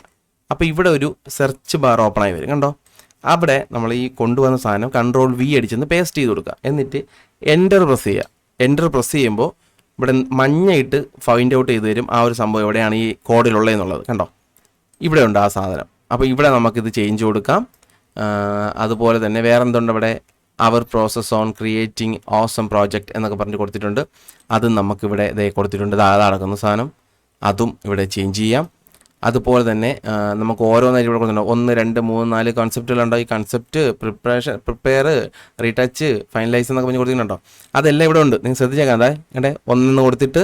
അപ്പോൾ ഇവിടെ ഒരു സെർച്ച് ബാർ ഓപ്പൺ ആയി വരും കണ്ടോ. അവിടെ നമ്മൾ ഈ കൊണ്ടുവന്ന സാധനം Ctrl+V അടിച്ചെന്ന് പേസ്റ്റ് ചെയ്ത് കൊടുക്കുക. എന്നിട്ട് എൻ്റർ പ്രസ് ചെയ്യുക. എൻ്റർ പ്രസ് ചെയ്യുമ്പോൾ ഇവിടെ മഞ്ഞയിട്ട് ഫൈൻഡ് ഔട്ട് ചെയ്ത് തരും ആ ഒരു സംഭവം എവിടെയാണ് ഈ കോഡിലുള്ളതെന്നുള്ളത് കണ്ടോ. ഇവിടെ ഉണ്ട് ആ സാധനം. അപ്പോൾ ഇവിടെ നമുക്കിത് ചേഞ്ച് കൊടുക്കാം. അതുപോലെ തന്നെ വേറെ എന്തുണ്ട് ഇവിടെ, അവർ process on creating awesome project എന്നൊക്കെ പറഞ്ഞ് കൊടുത്തിട്ടുണ്ട്. അതും നമുക്കിവിടെ ഇതേ കൊടുത്തിട്ടുണ്ട്. അത് നടക്കുന്ന സാധനം അതും ഇവിടെ ചേഞ്ച് ചെയ്യാം. അതുപോലെ തന്നെ നമുക്ക് ഓരോന്നായിട്ട് ഇവിടെ കൊടുത്തിട്ടുണ്ട്. 1, 2, 3, 4 കൺസെപ്റ്റുകളുണ്ടോ. ഈ കൺസെപ്റ്റ് പ്രിപ്പയർ, റീടച്ച്, ഫൈനലൈസ് എന്നൊക്കെ പറഞ്ഞ് കൊടുത്തിട്ടുണ്ടോ. അതെല്ലാം ഇവിടെ ഉണ്ട്. നിങ്ങൾ ശ്രദ്ധിച്ചേക്കാം. അതാ ഇവിടെ 1 കൊടുത്തിട്ട്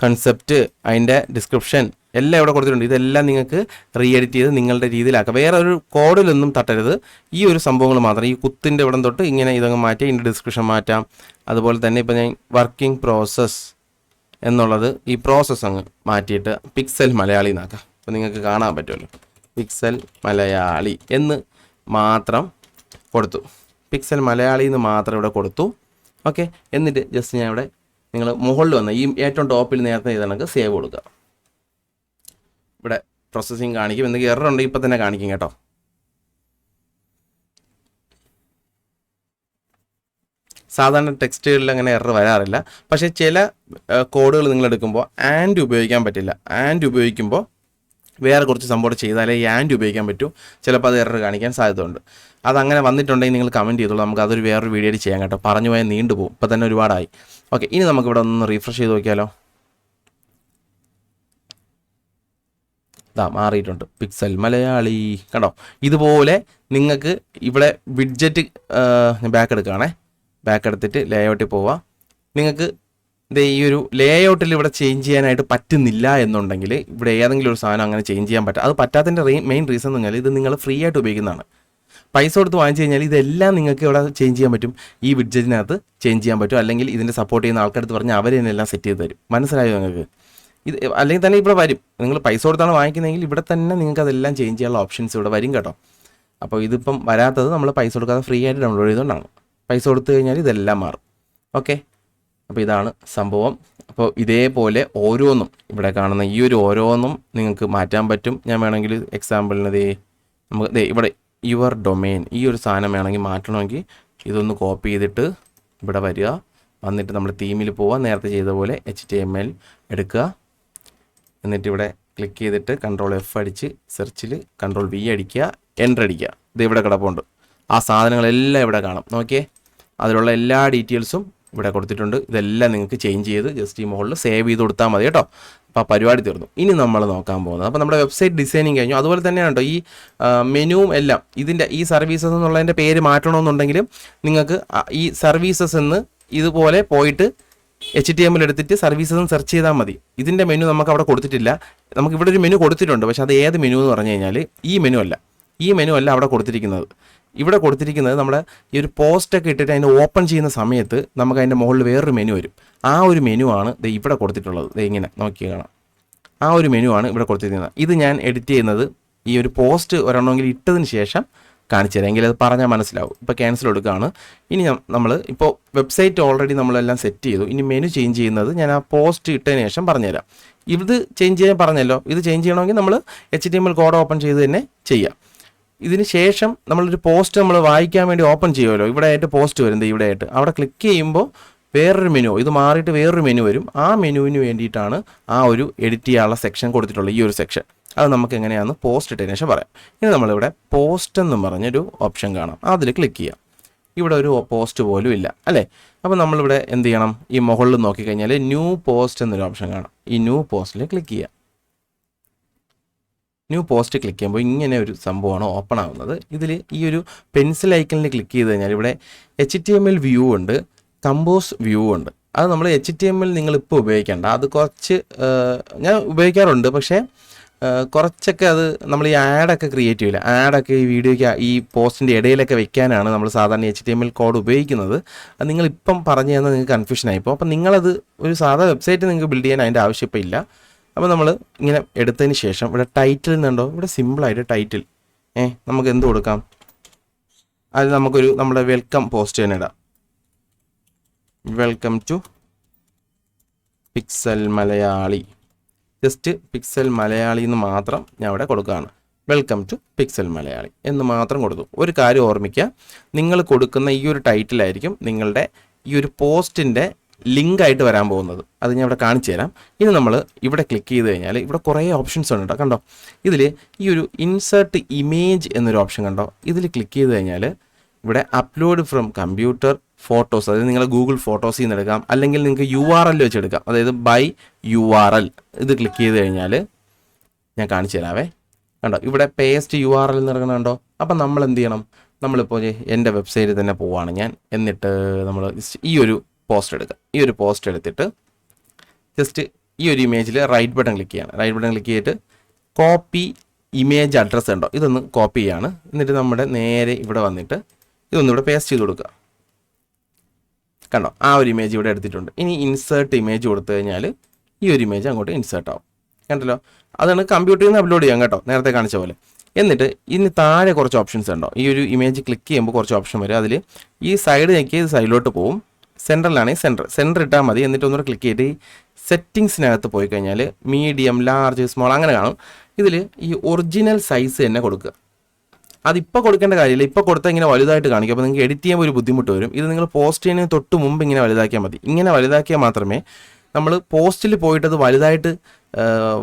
കൺസെപ്റ്റ്, അതിൻ്റെ ഡിസ്ക്രിപ്ഷൻ എല്ലാം ഇവിടെ കൊടുത്തിട്ടുണ്ട്. ഇതെല്ലാം നിങ്ങൾക്ക് റീ എഡിറ്റ് ചെയ്ത് നിങ്ങളുടെ രീതിയിലാക്കാം. വേറെ ഒരു കോഡിലൊന്നും തട്ടരുത്. ഈ ഒരു സംഭവങ്ങൾ മാത്രം, ഈ കുത്തിൻ്റെ ഇവിടം തൊട്ട് ഇങ്ങനെ ഇതങ്ങ് മാറ്റി ഇതിൻ്റെ ഡിസ്ക്രിപ്ഷൻ മാറ്റാം. അതുപോലെ തന്നെ ഇപ്പോൾ ഞാൻ വർക്കിംഗ് പ്രോസസ്സ് എന്നുള്ളത് ഈ പ്രോസസ്സ് അങ്ങ് മാറ്റിയിട്ട് പിക്സൽ മലയാളി എന്നാക്കാം. അപ്പോൾ നിങ്ങൾക്ക് കാണാൻ പറ്റുമല്ലോ, പിക്സൽ മലയാളി എന്ന് മാത്രം കൊടുത്തു. പിക്സൽ മലയാളി എന്ന് മാത്രം ഇവിടെ കൊടുത്തു. ഓക്കെ, എന്നിട്ട് ജസ്റ്റ് ഞാൻ ഇവിടെ നിങ്ങൾ മുകളിൽ വന്ന ഈ ഏറ്റവും ടോപ്പിൽ നേരത്തെ ചെയ്താണെങ്കിൽ സേവ് കൊടുക്കുക. ഇവിടെ പ്രോസസ്സിങ് കാണിക്കും. എന്തെങ്കിലും എറർ ഉണ്ടെങ്കിൽ ഇപ്പം തന്നെ കാണിക്കും കേട്ടോ. സാധാരണ ടെക്സ്റ്റുകളിൽ അങ്ങനെ എറർ വരാറില്ല. പക്ഷേ ചില കോഡുകൾ നിങ്ങൾ എടുക്കുമ്പോൾ ആൻഡ് ഉപയോഗിക്കാൻ പറ്റില്ല. ആൻഡ് ഉപയോഗിക്കുമ്പോൾ വേറെ കുറച്ച് സംഭവം ചെയ്താലേ ഈ ആൻഡ് ഉപയോഗിക്കാൻ പറ്റൂ. ചിലപ്പോൾ അത് എറർ കാണിക്കാൻ സാധ്യതയുണ്ട്. അതങ്ങനെ വന്നിട്ടുണ്ടെങ്കിൽ നിങ്ങൾ കമൻറ്റ് ചെയ്തോളൂ. നമുക്ക് അതൊരു വേറൊരു വീഡിയോയിൽ ചെയ്യാം കേട്ടോ. പറഞ്ഞു പോയാൽ നീണ്ടു പോകും. ഇപ്പം തന്നെ ഒരുപാടായി. ഓക്കെ, ഇനി നമുക്കിവിടെ ഒന്ന് റീഫ്രഷ് ചെയ്ത് നോക്കിയാലോ. മാറിയിട്ടുണ്ട്, പിക്സൽ മലയാളി കണ്ടോ. ഇതുപോലെ നിങ്ങൾക്ക് ഇവിടെ വിഡ്ജറ്റ് ബാക്ക് എടുക്കുകയാണേ. ബാക്ക് എടുത്തിട്ട് ലേഔട്ടിൽ പോവുക. നിങ്ങൾക്ക് ഇത് ഈ ഒരു ലേ ഔട്ടിൽ ഇവിടെ ചേഞ്ച് ചെയ്യാനായിട്ട് പറ്റുന്നില്ല എന്നുണ്ടെങ്കിൽ ഇവിടെ ഏതെങ്കിലും ഒരു സാധനം അങ്ങനെ ചേഞ്ച് ചെയ്യാൻ പറ്റും. അത് പറ്റാത്തതിൻ്റെ മെയിൻ റീസൺ എന്ന് പറഞ്ഞാൽ ഇത് നിങ്ങൾ ഫ്രീ ആയിട്ട് ഉപയോഗിക്കുന്നതാണ്. പൈസ കൊടുത്ത് വാങ്ങിച്ചു കഴിഞ്ഞാൽ ഇതെല്ലാം നിങ്ങൾക്ക് ഇവിടെ ചേഞ്ച് ചെയ്യാൻ പറ്റും. ഈ വിഡ്ജറ്റിനകത്ത് ചേഞ്ച് ചെയ്യാൻ പറ്റും. അല്ലെങ്കിൽ ഇതിൻ്റെ സപ്പോർട്ട് ചെയ്യുന്ന ആൾക്കാരടുത്ത് പറഞ്ഞാൽ അവർ തന്നെല്ലാം സെറ്റ് ചെയ്ത് തരും. മനസ്സിലായോ നിങ്ങൾക്ക്? ഇത് അല്ലെങ്കിൽ തന്നെ ഇവിടെ വരും. നിങ്ങൾ പൈസ കൊടുത്താണ് വാങ്ങിക്കുന്നതെങ്കിൽ ഇവിടെ തന്നെ നിങ്ങൾക്ക് അതെല്ലാം ചേഞ്ച് ചെയ്യാനുള്ള ഓപ്ഷൻസ് ഇവിടെ വരും കേട്ടോ. അപ്പോൾ ഇതിപ്പം വരാത്തത് നമ്മൾ പൈസ കൊടുക്കാതെ ഫ്രീ ആയിട്ട് ഡൗൺലോഡ് ചെയ്തുകൊണ്ടാണ്. പൈസ കൊടുത്തു കഴിഞ്ഞാൽ ഇതെല്ലാം മാറും. ഓക്കെ, അപ്പോൾ ഇതാണ് സംഭവം. അപ്പോൾ ഇതേപോലെ ഓരോന്നും ഇവിടെ കാണുന്ന ഈ ഒരു ഓരോന്നും നിങ്ങൾക്ക് മാറ്റാൻ പറ്റും. ഞാൻ വേണമെങ്കിൽ എക്സാമ്പിളിന് നമുക്ക് ഇവിടെ യുവർ ഡൊമെയിൻ ഈ ഒരു സാധനം വേണമെങ്കിൽ മാറ്റണമെങ്കിൽ ഇതൊന്ന് കോപ്പി ചെയ്തിട്ട് ഇവിടെ വരിക, വന്നിട്ട് നമ്മൾ തീമിൽ പോവുക, നേരത്തെ ചെയ്ത പോലെ HTML എടുക്കുക, എന്നിട്ട് ഇവിടെ ക്ലിക്ക് ചെയ്തിട്ട് Ctrl+F അടിച്ച് സെർച്ചിൽ Ctrl+V അടിക്കുക, എൻ്റർ അടിക്കുക. ഇത് ഇവിടെ കിടപ്പുണ്ട്. ആ സാധനങ്ങളെല്ലാം ഇവിടെ കാണാം. നോക്കിയേ, അതിലുള്ള എല്ലാ ഡീറ്റെയിൽസും ഇവിടെ കൊടുത്തിട്ടുണ്ട്. ഇതെല്ലാം നിങ്ങൾക്ക് ചേഞ്ച് ചെയ്ത് ജസ്റ്റ് ഈ മുകളിൽ സേവ് ചെയ്ത് കൊടുത്താൽ മതി കേട്ടോ. അപ്പോൾ ആ പരിപാടി തീർന്നു. ഇനി നമ്മൾ നോക്കാൻ പോകുന്നത്, അപ്പോൾ നമ്മുടെ വെബ്സൈറ്റ് ഡിസൈനിങ് കഴിഞ്ഞു. അതുപോലെ തന്നെയാണ് കേട്ടോ ഈ മെനുവും എല്ലാം. ഇതിൻ്റെ ഈ സർവീസസ് എന്നുള്ളതിൻ്റെ പേര് മാറ്റണമെന്നുണ്ടെങ്കിലും നിങ്ങൾക്ക് ഈ സർവീസസ് എന്ന് ഇതുപോലെ പോയിട്ട് HTML എടുത്തിട്ട് സർവീസസ് സെർച്ച് ചെയ്താൽ മതി. ഇതിൻ്റെ മെനു നമുക്ക് അവിടെ കൊടുത്തിട്ടില്ല. നമുക്ക് ഇവിടെ ഒരു മെനു കൊടുത്തിട്ടുണ്ട്, പക്ഷേ അത് ഏത് മെനു എന്ന് പറഞ്ഞു കഴിഞ്ഞാൽ ഈ മെനു അല്ല അവിടെ കൊടുത്തിരിക്കുന്നത്. ഇവിടെ കൊടുത്തിരിക്കുന്നത് നമ്മുടെ ഈ ഒരു പോസ്റ്റൊക്കെ ഇട്ടിട്ട് അതിൻ്റെ ഓപ്പൺ ചെയ്യുന്ന സമയത്ത് നമുക്ക് അതിൻ്റെ മുകളിൽ വേറൊരു മെനു വരും. ആ ഒരു മെനു ആണ് ഇവിടെ കൊടുത്തിട്ടുള്ളത്. ഇങ്ങനെ നോക്കി കാണാം. ആ ഒരു മെനു ആണ് ഇവിടെ കൊടുത്തിരിക്കുന്നത്. ഇത് ഞാൻ എഡിറ്റ് ചെയ്യുന്നത് ഈ ഒരു പോസ്റ്റ് ഒരെണ്ണമെങ്കിൽ ഇട്ടതിന് ശേഷം കാണിച്ചു തരാം, എങ്കിൽ അത് പറഞ്ഞാൽ മനസ്സിലാവും. ഇപ്പോൾ ക്യാൻസൽ കൊടുക്കുകയാണ്. ഇനി നമ്മൾ ഇപ്പോൾ വെബ്സൈറ്റ് ഓൾറെഡി നമ്മളെല്ലാം സെറ്റ് ചെയ്തു. ഇനി മെനു ചേഞ്ച് ചെയ്യുന്നത് ഞാൻ ആ പോസ്റ്റ് ഇട്ടതിന് ശേഷം പറഞ്ഞുതരാം. ഇത് ചേഞ്ച് ചെയ്യാൻ പറഞ്ഞല്ലോ. ഇത് ചേഞ്ച് ചെയ്യണമെങ്കിൽ നമ്മൾ HTML കോഡ് ഓപ്പൺ ചെയ്ത് തന്നെ ചെയ്യാം. ഇതിന് ശേഷം നമ്മളൊരു പോസ്റ്റ് നമ്മൾ വായിക്കാൻ വേണ്ടി ഓപ്പൺ ചെയ്യുമല്ലോ. ഇവിടെ ആയിട്ട് പോസ്റ്റ് വരുന്നത് ഇവിടെ ആയിട്ട് അവിടെ ക്ലിക്ക് ചെയ്യുമ്പോൾ വേറൊരു മെനു, ഇത് മാറിയിട്ട് വേറൊരു മെനു വരും. ആ മെനുവിന് വേണ്ടിയിട്ടാണ് ആ ഒരു എഡിറ്റ് ചെയ്യാനുള്ള സെക്ഷൻ കൊടുത്തിട്ടുള്ളത്, ഈ ഒരു സെക്ഷൻ. അത് നമുക്ക് എങ്ങനെയാണെന്ന് പോസ്റ്റ് ഇട്ടതിന് ശേഷം പറയാം. ഇനി നമ്മളിവിടെ പോസ്റ്റ് എന്ന് പറഞ്ഞൊരു ഓപ്ഷൻ കാണാം. അതിൽ ക്ലിക്ക് ചെയ്യാം. ഇവിടെ ഒരു പോസ്റ്റ് പോലും ഇല്ല അല്ലേ. അപ്പോൾ നമ്മളിവിടെ എന്ത് ചെയ്യണം, ഈ മുകളിൽ നോക്കിക്കഴിഞ്ഞാൽ ന്യൂ പോസ്റ്റ് എന്നൊരു ഓപ്ഷൻ കാണാം. ഈ ന്യൂ പോസ്റ്റിൽ ക്ലിക്ക് ചെയ്യാം. ന്യൂ പോസ്റ്റ് ക്ലിക്ക് ചെയ്യുമ്പോൾ ഇങ്ങനെ ഒരു സംഭവമാണ് ഓപ്പൺ ആവുന്നത്. ഇതിൽ ഈ ഒരു പെൻസിൽ ഐക്കണിൽ ക്ലിക്ക് ചെയ്ത് കഴിഞ്ഞാൽ ഇവിടെ HTML വ്യൂ ഉണ്ട്, കമ്പോസ് വ്യൂ ഉണ്ട്. അത് നമ്മൾ HTML നിങ്ങളിപ്പോൾ ഉപയോഗിക്കേണ്ട. അത് കുറച്ച് ഞാൻ ഉപയോഗിക്കാറുണ്ട്, പക്ഷേ കുറച്ചൊക്കെ അത് നമ്മൾ ഈ ആഡൊക്കെ ക്രിയേറ്റ് ചെയ്യില്ല. ആഡൊക്കെ ഈ വീഡിയോയ്ക്ക് ഈ പോസ്റ്റിൻ്റെ ഇടയിലൊക്കെ വെക്കാനാണ് നമ്മൾ സാധാരണ HTML കോഡ് ഉപയോഗിക്കുന്നത്. അത് നിങ്ങളിപ്പം പറഞ്ഞു തന്നാൽ നിങ്ങൾക്ക് കൺഫ്യൂഷൻ ആയിപ്പോൾ. അപ്പം നിങ്ങളത് ഒരു സാധാ വെബ്സൈറ്റ് നിങ്ങൾക്ക് ബിൽഡ് ചെയ്യാൻ അതിൻ്റെ ആവശ്യം ഇപ്പം ഇല്ല. അപ്പോൾ നമ്മൾ ഇങ്ങനെ എടുത്തതിന് ശേഷം ഇവിടെ ടൈറ്റിൽ നിന്നുണ്ടോ, ഇവിടെ സിമ്പിളായിട്ട് ടൈറ്റിൽ നമുക്ക് എന്ത് കൊടുക്കാം, അത് നമുക്കൊരു നമ്മുടെ വെൽക്കം പോസ്റ്റ് തന്നെ ഇടാം. Welcome to pixel Malayali. Just pixel Malayali എന്ന് മാത്രം ഞാൻ ഇവിടെ കൊടുക്കുകയാണ്. വെൽക്കം ടു പിക്സൽ മലയാളി എന്ന് മാത്രം കൊടുത്തു. ഒരു കാര്യം ഓർമ്മിക്കുക, നിങ്ങൾ കൊടുക്കുന്ന ഈ ഒരു ടൈറ്റിലായിരിക്കും നിങ്ങളുടെ ഈ ഒരു പോസ്റ്റിൻ്റെ ലിങ്ക് ആയിട്ട് വരാൻ പോകുന്നത്. അത് ഞാൻ ഇവിടെ കാണിച്ചു തരാം. ഇനി നമ്മൾ ഇവിടെ ക്ലിക്ക് ചെയ്ത് കഴിഞ്ഞാൽ ഇവിടെ കുറേ ഓപ്ഷൻസ് ഉണ്ട് കേട്ടോ. കണ്ടോ, ഇതിൽ ഈ ഒരു ഇൻസേർട്ട് ഇമേജ് എന്നൊരു ഓപ്ഷൻ കണ്ടോ. ഇതിൽ ക്ലിക്ക് ചെയ്ത് കഴിഞ്ഞാൽ ഇവിടെ അപ്ലോഡ് ഫ്രം കമ്പ്യൂട്ടർ ഫോട്ടോസ്, അതായത് നിങ്ങൾ ഗൂഗിൾ ഫോട്ടോസിൽ നിന്ന് എടുക്കാം, അല്ലെങ്കിൽ നിങ്ങൾക്ക് URL വെച്ചെടുക്കാം, അതായത് ബൈ URL. ഇത് ക്ലിക്ക് ചെയ്ത് കഴിഞ്ഞാൽ ഞാൻ കാണിച്ചു തരാവേ. കണ്ടോ, ഇവിടെ പേസ്റ്റ് URL എന്ന് ഇറങ്ങുന്നുണ്ടോ. അപ്പം നമ്മൾ എന്ത് ചെയ്യണം, നമ്മളിപ്പോൾ എൻ്റെ വെബ്സൈറ്റിൽ തന്നെ പോവുകയാണ് ഞാൻ. എന്നിട്ട് നമ്മൾ ഈ ഒരു പോസ്റ്റ് എടുക്കുക. ഈ ഒരു പോസ്റ്റ് എടുത്തിട്ട് ജസ്റ്റ് ഈ ഒരു ഇമേജിൽ റൈറ്റ് ബട്ടൺ ക്ലിക്ക് ചെയ്യണം. റൈറ്റ് ബട്ടൺ ക്ലിക്ക് ചെയ്തിട്ട് കോപ്പി ഇമേജ് അഡ്രസ്സ് ഉണ്ടോ, ഇതൊന്ന് കോപ്പി ചെയ്യാണ്. എന്നിട്ട് നമ്മുടെ നേരെ ഇവിടെ വന്നിട്ട് ഇതൊന്നിവിടെ പേസ്റ്റ് ചെയ്ത് കൊടുക്കുക. കണ്ടോ, ആ ഒരു ഇമേജ് ഇവിടെ എടുത്തിട്ടുണ്ട്. ഇനി ഇൻസേർട്ട് ഇമേജ് കൊടുത്തു കഴിഞ്ഞാൽ ഈ ഒരു ഇമേജ് അങ്ങോട്ട് ഇൻസേർട്ട് ആവും. കണ്ടല്ലോ, അതാണ് കമ്പ്യൂട്ടറിൽ നിന്ന് അപ്ലോഡ് ചെയ്യാം കേട്ടോ, നേരത്തെ കാണിച്ച പോലെ. എന്നിട്ട് ഇനി താഴെ കുറച്ച് ഓപ്ഷൻസ് ഉണ്ടോ. ഈ ഒരു ഇമേജ് ക്ലിക്ക് ചെയ്യുമ്പോൾ കുറച്ച് ഓപ്ഷൻ വരും. അതിൽ ഈ സൈഡ് ഞെക്കി സൈഡിലോട്ട് പോവും. സെൻറ്ററിലാണെങ്കിൽ സെൻറ്റർ ഇട്ടാൽ മതി. എന്നിട്ട് ഒന്നുകൂടെ ക്ലിക്ക് ചെയ്ത് ഈ സെറ്റിങ്സിനകത്ത് പോയി കഴിഞ്ഞാൽ മീഡിയം, ലാർജ്, സ്മോൾ അങ്ങനെ കാണും. ഇതിൽ ഈ ഒറിജിനൽ സൈസ് തന്നെ കൊടുക്കുക. അതിപ്പോൾ കൊടുക്കേണ്ട കാര്യമില്ല. ഇപ്പോൾ കൊടുത്താൽ ഇങ്ങനെ വലുതായിട്ട് കാണിക്കും. അപ്പോൾ നിങ്ങൾക്ക് എഡിറ്റ് ചെയ്യുമ്പോൾ ഒരു ബുദ്ധിമുട്ട് വരും. ഇത് നിങ്ങൾ പോസ്റ്റ് ചെയ്യുന്നതിന് തൊട്ട് മുമ്പ് ഇങ്ങനെ വലുതാക്കിയാൽ മതി. ഇങ്ങനെ വലുതാക്കിയാൽ മാത്രമേ നമ്മൾ പോസ്റ്റിൽ പോയിട്ടത് വലുതായിട്ട്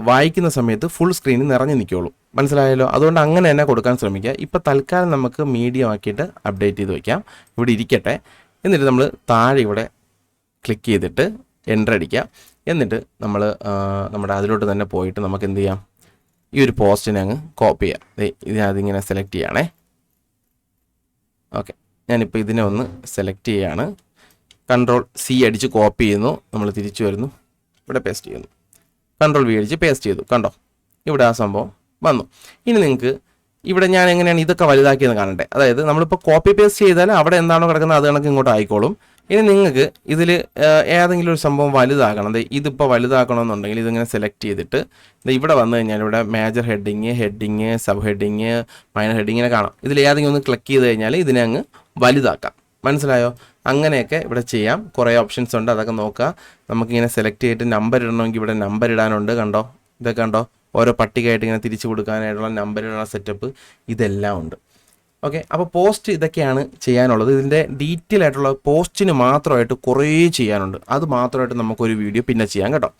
വായിക്കുന്ന സമയത്ത് ഫുൾ സ്ക്രീനിൽ നിറഞ്ഞു നിൽക്കുകയുള്ളൂ. മനസ്സിലായല്ലോ. അതുകൊണ്ട് അങ്ങനെ തന്നെ കൊടുക്കാൻ ശ്രമിക്കുക. ഇപ്പോൾ തൽക്കാലം നമുക്ക് മീഡിയം ആക്കിയിട്ട് അപ്ഡേറ്റ് ചെയ്ത് വയ്ക്കാം. ഇവിടെ ഇരിക്കട്ടെ. എന്നിട്ട് നമ്മൾ താഴെ ഇവിടെ ക്ലിക്ക് ചെയ്തിട്ട് എൻ്റർ അടിക്കുക. എന്നിട്ട് നമ്മൾ നമ്മുടെ അതിലോട്ട് തന്നെ പോയിട്ട് നമുക്ക് എന്ത് ചെയ്യാം, ഈ ഒരു പോസ്റ്റിനെ അങ്ങ് കോപ്പി ചെയ്യാം. അതിങ്ങനെ സെലക്ട് ചെയ്യണേ. ഓക്കെ, ഞാനിപ്പോൾ ഇതിനെ ഒന്ന് സെലക്ട് ചെയ്യാണ്. Ctrl+C അടിച്ച് കോപ്പി ചെയ്യുന്നു, നമ്മൾ തിരിച്ചു വരുന്നു, ഇവിടെ പേസ്റ്റ് ചെയ്യുന്നു, Ctrl+V അടിച്ച് പേസ്റ്റ് ചെയ്തു. കണ്ടോ, ഇവിടെ ആ സംഭവം വന്നു. ഇനി നിങ്ങൾക്ക് ഇവിടെ ഞാൻ എങ്ങനെയാണ് ഇതൊക്കെ വലുതാക്കിയെന്ന് കാണണ്ടേ. അതായത് നമ്മളിപ്പോൾ കോപ്പി പേസ്റ്റ് ചെയ്താൽ അവിടെ എന്താണോ കിടക്കുന്നത് അത് കണക്ക് ഇങ്ങോട്ട് ആയിക്കോളും. ഇനി നിങ്ങൾക്ക് ഇതിൽ ഏതെങ്കിലും ഒരു സംഭവം വലുതാക്കണം, ഇതിപ്പോൾ വലുതാക്കണമെന്നുണ്ടെങ്കിൽ ഇതിങ്ങനെ സെലക്ട് ചെയ്തിട്ട് ഇവിടെ വന്നു കഴിഞ്ഞാൽ ഇവിടെ major heading, sub heading, minor ഹെഡിങ്ങിനെ കാണാം. ഇതിൽ ഏതെങ്കിലും ഒന്ന് ക്ലിക്ക് ചെയ്ത് കഴിഞ്ഞാൽ ഇതിനെ അങ്ങ് വലുതാക്കാം. മനസ്സിലായോ? അങ്ങനെയൊക്കെ ഇവിടെ ചെയ്യാം. കുറേ ഓപ്ഷൻസ് ഉണ്ട്, അതൊക്കെ നോക്കുക. നമുക്കിങ്ങനെ സെലക്ട് ചെയ്തിട്ട് നമ്പർ ഇടണമെങ്കിൽ ഇവിടെ നമ്പർ ഇടാനുണ്ട്. കണ്ടോ, ഇതൊക്കെ കണ്ടോ, ഓരോ പട്ടികയായിട്ട് ഇങ്ങനെ തിരിച്ചു കൊടുക്കാനായിട്ടുള്ള നമ്പർ ഇടാനുള്ള സെറ്റപ്പ് ഇതെല്ലാം ഉണ്ട്. ഓക്കെ, അപ്പോൾ പോസ്റ്റ് ഇതൊക്കെയാണ് ചെയ്യാനുള്ളത്. ഇതിൻ്റെ ഡീറ്റെയിൽ ആയിട്ടുള്ള പോസ്റ്റിന് മാത്രമായിട്ട് കുറേ ചെയ്യാനുണ്ട്. അത് മാത്രമായിട്ട് നമുക്കൊരു വീഡിയോ പിന്നെ ചെയ്യാം കേട്ടോ.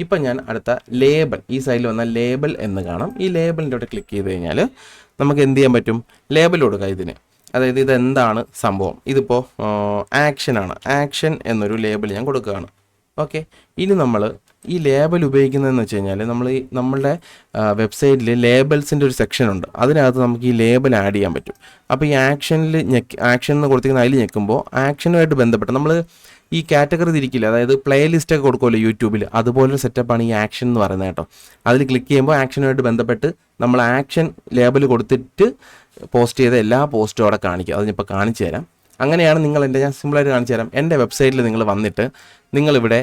ഇപ്പം ഞാൻ അടുത്ത ലേബൽ, ഈ സൈഡിൽ വന്ന ലേബൽ എന്ന് കാണാം. ഈ ലേബലിൻ്റെ അവിടെ ക്ലിക്ക് ചെയ്ത് കഴിഞ്ഞാൽ നമുക്ക് എന്ത് ചെയ്യാൻ പറ്റും, ലേബൽ കൊടുക്കാം ഇതിന്. അതായത് ഇതെന്താണ് സംഭവം, ഇതിപ്പോൾ ആക്ഷനാണ്. ആക്ഷൻ എന്നൊരു ലേബൽ ഞാൻ കൊടുക്കുകയാണ്. ഓക്കെ, ഇനി നമ്മൾ ഈ ലേബൽ ഉപയോഗിക്കുന്നതെന്ന് വെച്ച് കഴിഞ്ഞാൽ നമ്മളുടെ വെബ്സൈറ്റിൽ ലേബൽസിൻ്റെ ഒരു സെക്ഷൻ ഉണ്ട്. അതിനകത്ത് നമുക്ക് ഈ ലേബൽ ആഡ് ചെയ്യാൻ പറ്റും. അപ്പോൾ ഈ ആക്ഷൻ എന്ന് കൊടുത്തിരിക്കുന്ന അതിൽ ഞെക്കുമ്പോൾ ആക്ഷനുമായിട്ട് ബന്ധപ്പെട്ട് നമ്മൾ ഈ കാറ്റഗറി തിരിക്കില്ല, അതായത് പ്ലേ ലിസ്റ്റൊക്കെ കൊടുക്കുമല്ലോ യൂട്യൂബിൽ, അതുപോലൊരു സെറ്റപ്പാണ് ഈ ആക്ഷൻ എന്ന് പറയുന്നത് കേട്ടോ. അതിൽ ക്ലിക്ക് ചെയ്യുമ്പോൾ ആക്ഷനുമായിട്ട് ബന്ധപ്പെട്ട് നമ്മൾ ആക്ഷൻ ലേബൽ കൊടുത്തിട്ട് പോസ്റ്റ് ചെയ്ത എല്ലാ പോസ്റ്റും അവിടെ കാണിക്കും. അതിനിപ്പോൾ കാണിച്ചു തരാം. അങ്ങനെയാണ് ഞാൻ സിമ്പിളായിട്ട് കാണിച്ചു തരാം. എൻ്റെ വെബ്സൈറ്റിൽ നിങ്ങൾ വന്നിട്ട് നിങ്ങളിവിടെ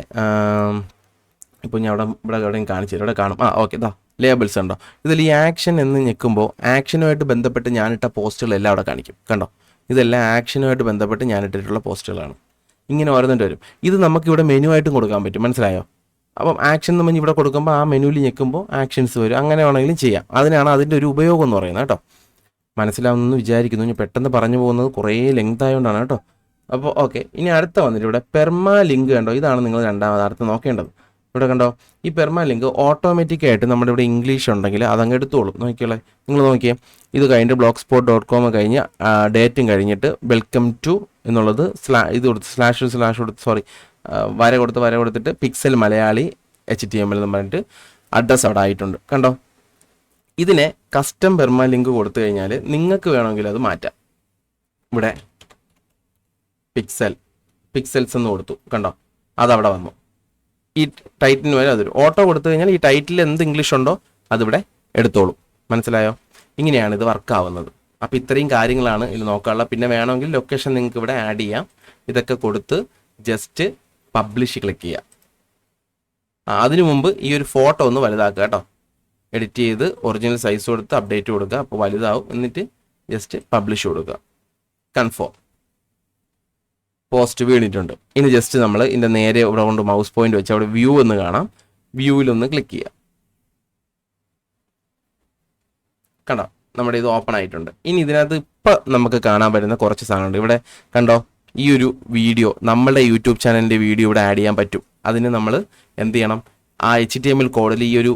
ഇപ്പോൾ ഞാൻ ഇവിടെ എവിടെയും കാണിച്ചു തരാം. ഇവിടെ കാണും. ഓക്കെ, ഇതാ ലേബിൾസ് ഉണ്ടോ. ഇതിൽ ഈ ആക്ഷൻ എന്ന് ഞെക്കുമ്പോൾ ആക്ഷനുമായിട്ട് ബന്ധപ്പെട്ട് ഞാനിട്ട പോസ്റ്റുകളെല്ലാം അവിടെ കാണിക്കും. കണ്ടോ, ഇതെല്ലാം ആക്ഷനുമായിട്ട് ബന്ധപ്പെട്ട് ഞാനിട്ടിട്ടുള്ള പോസ്റ്റുകളാണ്. ഇങ്ങനെ ഓരോന്നിട്ട് വരും. ഇത് നമുക്കിവിടെ മെനു ആയിട്ടും കൊടുക്കാൻ പറ്റും. മനസ്സിലായോ? അപ്പം ആക്ഷൻ എന്ന് പറഞ്ഞ് ഇവിടെ കൊടുക്കുമ്പോൾ ആ മെനുവിൽ ഞെക്കുമ്പോൾ ആക്ഷൻസ് വരും. അങ്ങനെ വേണമെങ്കിലും ചെയ്യാം. അതിനാണ് അതിൻ്റെ ഒരു ഉപയോഗം എന്ന് പറയുന്നത് കേട്ടോ. മനസ്സിലാവുന്നെന്ന് വിചാരിക്കുന്നു. ഞാൻ പെട്ടെന്ന് പറഞ്ഞു പോകുന്നത് കുറേ ലെങ്ത് ആയതുകൊണ്ടാണ് കേട്ടോ. അപ്പോൾ ഓക്കെ, ഇനി അടുത്ത വന്നിട്ട് ഇവിടെ പെർമാ ലിങ്ക് കണ്ടോ, ഇതാണ് നിങ്ങൾ അടുത്ത് നോക്കേണ്ടത്. ഇവിടെ കണ്ടോ, ഈ പെർമാ ലിങ്ക് ഓട്ടോമാറ്റിക്കായിട്ട് നമ്മുടെ ഇവിടെ ഇംഗ്ലീഷ് ഉണ്ടെങ്കിൽ അതങ്ങ് എടുത്തോളും. നോക്കിയോളെ, നിങ്ങൾ നോക്കിയേ, ഇത് കഴിഞ്ഞിട്ട് blogspot.com കഴിഞ്ഞ് ഡേറ്റും കഴിഞ്ഞിട്ട് വെൽക്കം ടു എന്നുള്ളത് ഇത് കൊടുത്ത് സ്ലാഷ് കൊടുത്ത് വര കൊടുത്തിട്ട് പിക്സൽ മലയാളി HTML എന്ന് പറഞ്ഞിട്ട് അഡ്രസ്സ് അവിടെ ആയിട്ടുണ്ട്. കണ്ടോ, ഇതിനെ കസ്റ്റം പെർമാ ലിങ്ക് കൊടുത്തു കഴിഞ്ഞാൽ നിങ്ങൾക്ക് വേണമെങ്കിൽ അത് മാറ്റാം. ഇവിടെ പിക്സൽസ് എന്ന് കൊടുത്തു. കണ്ടോ, അതവിടെ വന്നു. ഈ ടൈറ്റിന് വരെ അതൊരു ഓട്ടോ കൊടുത്തു കഴിഞ്ഞാൽ ഈ ടൈറ്റിൽ എന്ത് ഇംഗ്ലീഷ് ഉണ്ടോ അതിവിടെ എടുത്തോളും. മനസ്സിലായോ? ഇങ്ങനെയാണ് ഇത് വർക്കാവുന്നത്. അപ്പോൾ ഇത്രയും കാര്യങ്ങളാണ് ഇത് നോക്കാനുള്ള. പിന്നെ വേണമെങ്കിൽ ലൊക്കേഷൻ നിങ്ങൾക്ക് ഇവിടെ ആഡ് ചെയ്യാം. ഇതൊക്കെ കൊടുത്ത് ജസ്റ്റ് പബ്ലിഷ് ക്ലിക്ക് ചെയ്യാം. അതിനു മുമ്പ് ഈ ഒരു ഫോട്ടോ ഒന്ന് വലുതാക്കുക കേട്ടോ. എഡിറ്റ് ചെയ്ത് ഒറിജിനൽ സൈസ് കൊടുത്ത് അപ്ഡേറ്റ് കൊടുക്കുക. അപ്പോൾ വലുതാവും. എന്നിട്ട് ജസ്റ്റ് പബ്ലിഷ് കൊടുക്കുക. കൺഫേം. പോസ്റ്റ് വീണിട്ടുണ്ട്. ഇനി ജസ്റ്റ് നമ്മൾ ഇതിൻ്റെ നേരെ ഇവിടെ കൊണ്ട് മൗസ് പോയിന്റ് വെച്ച് അവിടെ വ്യൂ എന്ന് കാണാം. വ്യൂവിലൊന്ന് ക്ലിക്ക് ചെയ്യാം. കണ്ടോ, നമ്മുടെ ഇത് ഓപ്പൺ ആയിട്ടുണ്ട്. ഇനി ഇതിനകത്ത് ഇപ്പം നമുക്ക് കാണാൻ പറ്റുന്ന കുറച്ച് സാധനമുണ്ട്. ഇവിടെ കണ്ടോ, ഈ ഒരു വീഡിയോ നമ്മളുടെ യൂട്യൂബ് ചാനലിൻ്റെ വീഡിയോ ഇവിടെ ആഡ് ചെയ്യാൻ പറ്റും. അതിന് നമ്മൾ എന്ത് ചെയ്യണം, ആ HTML കോഡിൽ ഈ ഒരു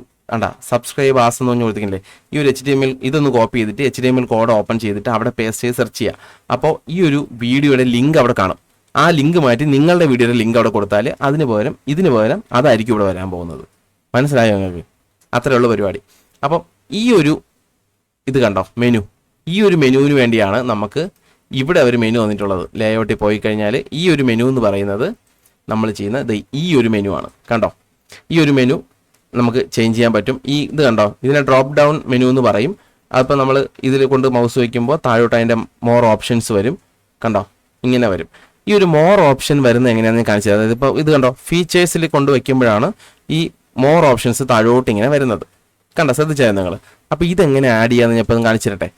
സബ്സ്ക്രൈബ് ആസ് എന്ന് പറഞ്ഞ് കൊടുത്തില്ലേ, ഈ ഒരു HTML ഇതൊന്ന് കോപ്പി ചെയ്തിട്ട് HTML കോഡ് ഓപ്പൺ ചെയ്തിട്ട് അവിടെ പേസ്റ്റ് ചെയ്ത് സെർച്ച് ചെയ്യുക. അപ്പോൾ ഈ ഒരു വീഡിയോയുടെ ലിങ്ക് അവിടെ കാണും. ആ ലിങ്ക് മാറ്റി നിങ്ങളുടെ വീഡിയോയുടെ ലിങ്ക് അവിടെ കൊടുത്താൽ ഇതിന് പകരം അതായിരിക്കും ഇവിടെ വരാൻ പോകുന്നത്. മനസ്സിലായോ നിങ്ങൾക്ക്? അത്രയുള്ള പരിപാടി. അപ്പം ഈ ഒരു ഇത് കണ്ടോ മെനു, ഈ ഒരു മെനുവിന് വേണ്ടിയാണ് നമുക്ക് ഇവിടെ ഒരു മെനു വന്നിട്ടുള്ളത്. ലേഔട്ടിൽ പോയി കഴിഞ്ഞാൽ ഈ ഒരു മെനു എന്ന് പറയുന്നത് നമ്മൾ ചെയ്യുന്ന ഈ ഒരു മെനു ആണ്. കണ്ടോ, ഈ ഒരു മെനു നമുക്ക് ചേഞ്ച് ചെയ്യാൻ പറ്റും. ഇത് കണ്ടോ, ഇതിനെ ഡ്രോപ്പ് ഡൗൺ മെനു എന്ന് പറയും. അതിപ്പോൾ നമ്മൾ ഇതിൽ കൊണ്ട് മൗസ് വയ്ക്കുമ്പോൾ താഴോട്ട് അതിൻ്റെ മോർ ഓപ്ഷൻസ് വരും. കണ്ടോ, ഇങ്ങനെ വരും. ഈ ഒരു മോർ ഓപ്ഷൻ വരുന്നത് എങ്ങനെയാണെന്ന് കാണിച്ചത്. അതായത് ഇപ്പോൾ ഇത് കണ്ടോ, ഫീച്ചേഴ്സിൽ കൊണ്ട് വയ്ക്കുമ്പോഴാണ് ഈ മോർ ഓപ്ഷൻസ് താഴോട്ട് ഇങ്ങനെ വരുന്നത്. കണ്ടോ, ശ്രദ്ധിച്ചായിരുന്നു നിങ്ങൾ? അപ്പോൾ ഇതെങ്ങനെ ആഡ് ചെയ്യാമെന്ന് ഞാൻ ഇപ്പം കാണിച്ചു തരട്ടെ.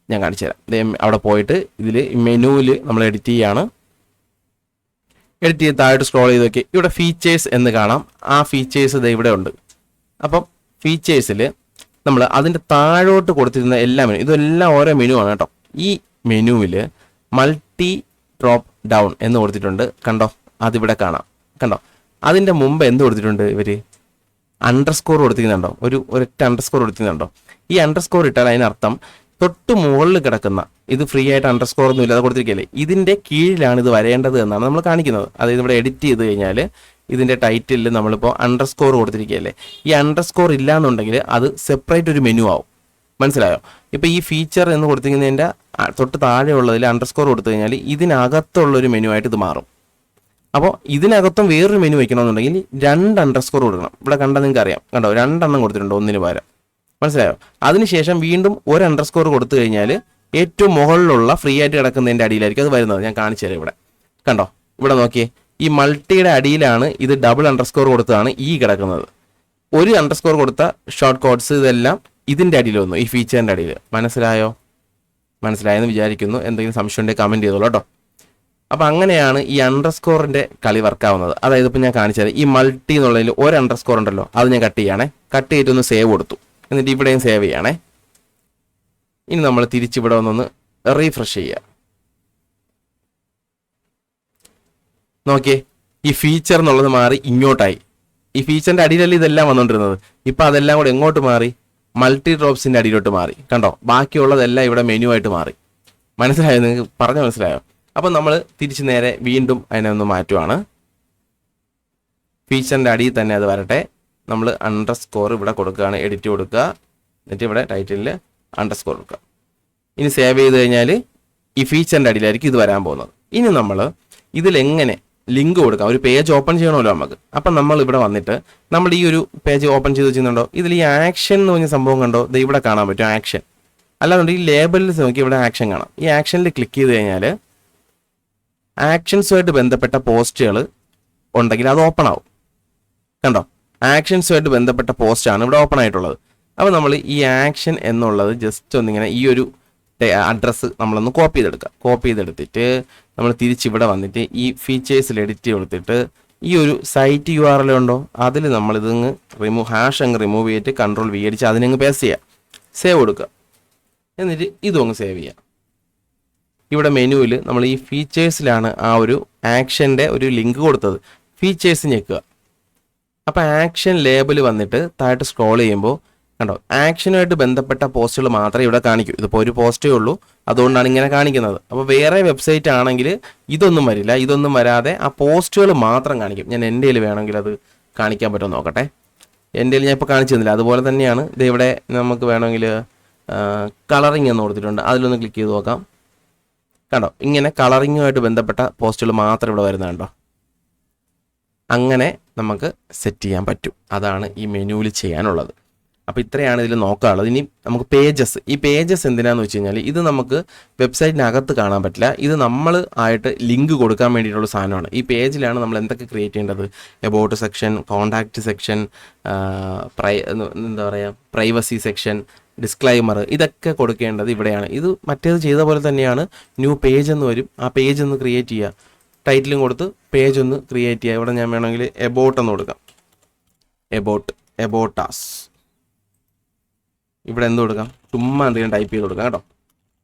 ഞാൻ കാണിച്ചു തരാം. അവിടെ പോയിട്ട് ഇതിൽ മെനുവിൽ നമ്മൾ എഡിറ്റ് ചെയ്യാണ്. എഡിറ്റ് ചെയ്ത് താഴോട്ട് സ്ക്രോൾ ചെയ്ത് നോക്കി, ഇവിടെ ഫീച്ചേഴ്സ് എന്ന് കാണാം. ആ ഫീച്ചേഴ്സ് ഇത് ഇവിടെ ഉണ്ട്. അപ്പം ഫീച്ചേഴ്സിൽ നമ്മൾ അതിൻ്റെ താഴോട്ട് കൊടുത്തിരുന്ന എല്ലാ മെനു, ഇതെല്ലാം ഓരോ മെനു ആണ് കേട്ടോ. ഈ മെനുവിൽ മൾട്ടി ഡ്രോപ്പ് ഡൗൺ എന്ന് കൊടുത്തിട്ടുണ്ട്. കണ്ടോ, അതിവിടെ കാണാം. കണ്ടോ, അതിൻ്റെ മുമ്പ് എന്ത് കൊടുത്തിട്ടുണ്ട് ഇവർ? അണ്ടർസ്കോർ കൊടുത്തിരുന്നുണ്ടോ? ഒരൊറ്റ അണ്ടർസ്കോർ കൊടുത്തിരുന്നുണ്ടോ? ഈ അണ്ടർസ്കോർ ഇട്ടാൽ അതിനർത്ഥം തൊട്ട് മുകളിൽ കിടക്കുന്ന ഇത് ഫ്രീ ആയിട്ട് അണ്ടർസ്കോർ ഒന്നും ഇല്ലാതെ കൊടുത്തിരിക്കുകയല്ലേ, ഇതിൻ്റെ കീഴിലാണ് ഇത് വരേണ്ടത് എന്നാണ് നമ്മൾ കാണിക്കുന്നത്. അതായത് ഇവിടെ എഡിറ്റ് ചെയ്ത് കഴിഞ്ഞാൽ ഇതിൻ്റെ ടൈറ്റിലിൽ നമ്മളിപ്പോൾ അണ്ടർസ്കോർ കൊടുത്തിരിക്കുകയല്ലേ, ഈ അണ്ടർസ്കോർ ഇല്ലാന്നുണ്ടെങ്കിൽ അത് സെപ്പറേറ്റ് ഒരു മെനു ആവും. മനസ്സിലായോ? ഇപ്പോൾ ഈ ഫീച്ചർ എന്ന് കൊടുത്തിരിക്കുന്നതിൻ്റെ തൊട്ട് താഴെ ഉള്ളതിൽ അണ്ടർസ്കോർ കൊടുത്തു കഴിഞ്ഞാൽ ഇതിനകത്തുള്ളൊരു മെനു ആയിട്ട് ഇത് മാറും. അപ്പോൾ ഇതിനകത്തും വേറൊരു മെനു വയ്ക്കണമെന്നുണ്ടെങ്കിൽ 2 അണ്ടർസ്കോർ കൊടുക്കണം. ഇവിടെ കണ്ടാൽ നിങ്ങൾക്ക് അറിയാം, കണ്ടോ 2 എണ്ണം കൊടുത്തിട്ടുണ്ട് ഒന്നിന് പകരം, മനസ്സിലായോ? അതിനുശേഷം വീണ്ടും 1 അണ്ടർസ്കോർ കൊടുത്തു കഴിഞ്ഞാൽ ഏറ്റവും മുകളിലുള്ള ഫ്രീ ആയിട്ട് കിടക്കുന്നതിൻ്റെ അടിയിലായിരിക്കും അത് വരുന്നത്. ഞാൻ കാണിച്ചു തരാം. ഇവിടെ കണ്ടോ, ഇവിടെ നോക്കിയേ, ഈ മൾട്ടിയുടെ അടിയിലാണ് ഇത് ഡബിൾ അണ്ടർസ്കോർ കൊടുത്തതാണ് ഈ കിടക്കുന്നത്. 1 അണ്ടർസ്കോർ കൊടുത്ത ഷോർട്ട് കോഡ്സ് ഇതെല്ലാം ഇതിൻ്റെ അടിയിൽ വന്നു, ഈ ഫീച്ചറിൻ്റെ അടിയിൽ. മനസ്സിലായെന്ന് വിചാരിക്കുന്നു. എന്തെങ്കിലും സംശയം ഉണ്ടെങ്കിൽ കമൻറ്റ് ചെയ്തോളൂ കേട്ടോ. അപ്പോൾ അങ്ങനെയാണ് ഈ അണ്ടർസ്കോറിൻ്റെ കളി വർക്കാവുന്നത്. അതായത് ഇപ്പോൾ ഞാൻ കാണിച്ചത് ഈ മൾട്ടി എന്നുള്ളതിൽ 1 അണ്ടർസ്കോർ ഉണ്ടല്ലോ, അത് ഞാൻ കട്ട് ചെയ്യണേ. കട്ട് ചെയ്തിട്ടൊന്ന് സേവ് കൊടുത്തു. എന്നിട്ട് ഇവിടെയും സേവ് ചെയ്യണേ. ഇനി നമ്മൾ തിരിച്ചിവിടെ ഒന്നൊന്ന് റീഫ്രഷ് ചെയ്യുക. നോക്കിയേ, ഈ ഫീച്ചർ എന്നുള്ളത് മാറി ഇങ്ങോട്ടായി. ഈ ഫീച്ചറിൻ്റെ അടിയിലല്ലേ ഇതെല്ലാം വന്നുകൊണ്ടിരുന്നത്. ഇപ്പം അതെല്ലാം കൂടെ എങ്ങോട്ട് മാറി? മൾട്ടി ഡ്രോപ്സിൻ്റെ അടിയിലോട്ട് മാറി. കണ്ടോ, ബാക്കിയുള്ളതെല്ലാം ഇവിടെ മെനു ആയിട്ട് മാറി. മനസ്സിലായോ? നിങ്ങൾക്ക് പറഞ്ഞാൽ മനസ്സിലായോ? അപ്പം നമ്മൾ തിരിച്ച് നേരെ വീണ്ടും അതിനെ ഒന്ന് മാറ്റുവാണ്. ഫീച്ചറിൻ്റെ അടിയിൽ തന്നെ അത് വരട്ടെ. നമ്മൾ അണ്ടർസ്കോർ ഇവിടെ കൊടുക്കുകയാണ്, എഡിറ്റ് കൊടുക്കുക. എന്നിട്ട് ഇവിടെ ടൈറ്റിലിൽ അണ്ടർസ്കോർ കൊടുക്കുക. ഇനി സേവ് ചെയ്ത് കഴിഞ്ഞാൽ ഈ ഫീച്ചറിൻ്റെ അടിയിലായിരിക്കും ഇത് വരാൻ പോകുന്നത്. ഇനി നമ്മൾ ഇതിലെങ്ങനെ ലിങ്ക് കൊടുക്കാം? ഒരു പേജ് ഓപ്പൺ ചെയ്യണമല്ലോ നമുക്ക്. അപ്പം നമ്മൾ ഇവിടെ വന്നിട്ട് നമ്മൾ ഈ ഒരു പേജ് ഓപ്പൺ ചെയ്ത് വെച്ചിട്ടുണ്ടോ, ഇതിൽ ഈ ആക്ഷൻ എന്ന് പറഞ്ഞ സംഭവം കണ്ടോ, ഇത് ഇവിടെ കാണാൻ പറ്റും ആക്ഷൻ. അല്ലാതെ ഈ ലേബലിൽ നോക്കി ഇവിടെ ആക്ഷൻ കാണാം. ഈ ആക്ഷനിൽ ക്ലിക്ക് ചെയ്ത് കഴിഞ്ഞാൽ ആക്ഷൻസുമായിട്ട് ബന്ധപ്പെട്ട പോസ്റ്റുകൾ ഉണ്ടെങ്കിൽ അത് ഓപ്പൺ ആവും. കണ്ടോ, ആക്ഷൻസുമായിട്ട് ബന്ധപ്പെട്ട പോസ്റ്റാണ് ഇവിടെ ഓപ്പൺ ആയിട്ടുള്ളത്. അപ്പോൾ നമ്മൾ ഈ ആക്ഷൻ എന്നുള്ളത് ജസ്റ്റ് ഒന്നിങ്ങനെ ഈ ഒരു അഡ്രസ്സ് നമ്മളൊന്ന് കോപ്പി ചെയ്തെടുത്തിട്ട് നമ്മൾ തിരിച്ചിവിടെ വന്നിട്ട് ഈ ഫീച്ചേഴ്സിൽ എഡിറ്റ് കൊടുത്തിട്ട് ഈ ഒരു സൈറ്റ് URL ഉണ്ടോ അതിൽ നമ്മളിതങ്ങ് ഹാഷ് റിമൂവ് ചെയ്തിട്ട് Ctrl V അടിച്ച് അതിനങ്ങ് പേസ്റ്റ് ചെയ്യുക. സേവ് കൊടുക്കുക. എന്നിട്ട് ഇതും അങ്ങ് സേവ് ചെയ്യുക. ഇവിടെ മെനുവിൽ നമ്മൾ ഈ ഫീച്ചേഴ്സിലാണ് ആ ഒരു ആക്ഷൻ്റെ ഒരു ലിങ്ക് കൊടുത്തത്. ഫീച്ചേഴ്സ് ഞെക്കുക. അപ്പോൾ ആക്ഷൻ ലേബിൾ വന്നിട്ട് താഴോട്ട് സ്ക്രോൾ ചെയ്യുമ്പോൾ കണ്ടോ, ആക്ഷനുമായിട്ട് ബന്ധപ്പെട്ട പോസ്റ്റുകൾ മാത്രമേ ഇവിടെ കാണിക്കൂ. ഇതിപ്പോൾ ഒരു പോസ്റ്റേ ഉള്ളൂ, അതുകൊണ്ടാണ് ഇങ്ങനെ കാണിക്കുന്നത്. അപ്പോൾ വേറെ വെബ്സൈറ്റ് ആണെങ്കിൽ ഇതൊന്നും വരില്ല. ഇതൊന്നും വരാതെ ആ പോസ്റ്റുകൾ മാത്രം കാണിക്കും. ഞാൻ എൻ്റെ കയ്യിൽ വേണമെങ്കിൽ അത് കാണിക്കാൻ പറ്റുമോ നോക്കട്ടെ. എൻ്റെ കയ്യിൽ ഞാൻ ഇപ്പോൾ കാണിച്ചു തന്നില്ല. അതുപോലെ തന്നെയാണ് ഇത്. ഇവിടെ നമുക്ക് വേണമെങ്കിൽ കളറിങ് എന്ന് കൊടുത്തിട്ടുണ്ട്, അതിലൊന്ന് ക്ലിക്ക് ചെയ്ത് നോക്കാം. കണ്ടോ, ഇങ്ങനെ കളറിങ്ങുമായിട്ട് ബന്ധപ്പെട്ട പോസ്റ്റുകൾ മാത്രം ഇവിടെ വരുന്നത് കണ്ടോ. അങ്ങനെ നമുക്ക് സെറ്റ് ചെയ്യാൻ പറ്റും. അതാണ് ഈ മെനുവിൽ ചെയ്യാനുള്ളത്. അപ്പോൾ ഇത്രയാണ് ഇതിൽ നോക്കാനുള്ളത്. ഇനി നമുക്ക് പേജസ്. ഈ പേജസ് എന്തിനാന്ന് വെച്ച് കഴിഞ്ഞാൽ ഇത് നമുക്ക് വെബ്സൈറ്റിനകത്ത് കാണാൻ പറ്റില്ല. ഇത് നമ്മൾ ആയിട്ട് ലിങ്ക് കൊടുക്കാൻ വേണ്ടിയിട്ടുള്ള സാധനമാണ്. ഈ പേജിലാണ് നമ്മൾ എന്തൊക്കെ ക്രിയേറ്റ് ചെയ്യേണ്ടത്. എബൌട്ട് സെക്ഷൻ, കോൺടാക്റ്റ് സെക്ഷൻ, എന്താ പറയുക, പ്രൈവസി സെക്ഷൻ, ഡിസ്ക്ലൈമർ, ഇതൊക്കെ കൊടുക്കേണ്ടത് ഇവിടെയാണ്. ഇത് മറ്റേത് ചെയ്ത പോലെ തന്നെയാണ്. ന്യൂ പേജ് എന്ന് വരും. ആ പേജ് ഒന്ന് ക്രിയേറ്റ് ചെയ്യുക. ടൈറ്റിലും കൊടുത്ത് പേജ് ഒന്ന് ക്രിയേറ്റ് ചെയ്യുക. ഇവിടെ ഞാൻ വേണമെങ്കിൽ എബൌട്ട് എന്ന് കൊടുക്കാം. എബൌട്ടാസ്. ഇവിടെ എന്ത് കൊടുക്കാം? ചുമ്മാ എന്തെങ്കിലും ടൈപ്പ് ചെയ്ത് കൊടുക്കാം കേട്ടോ.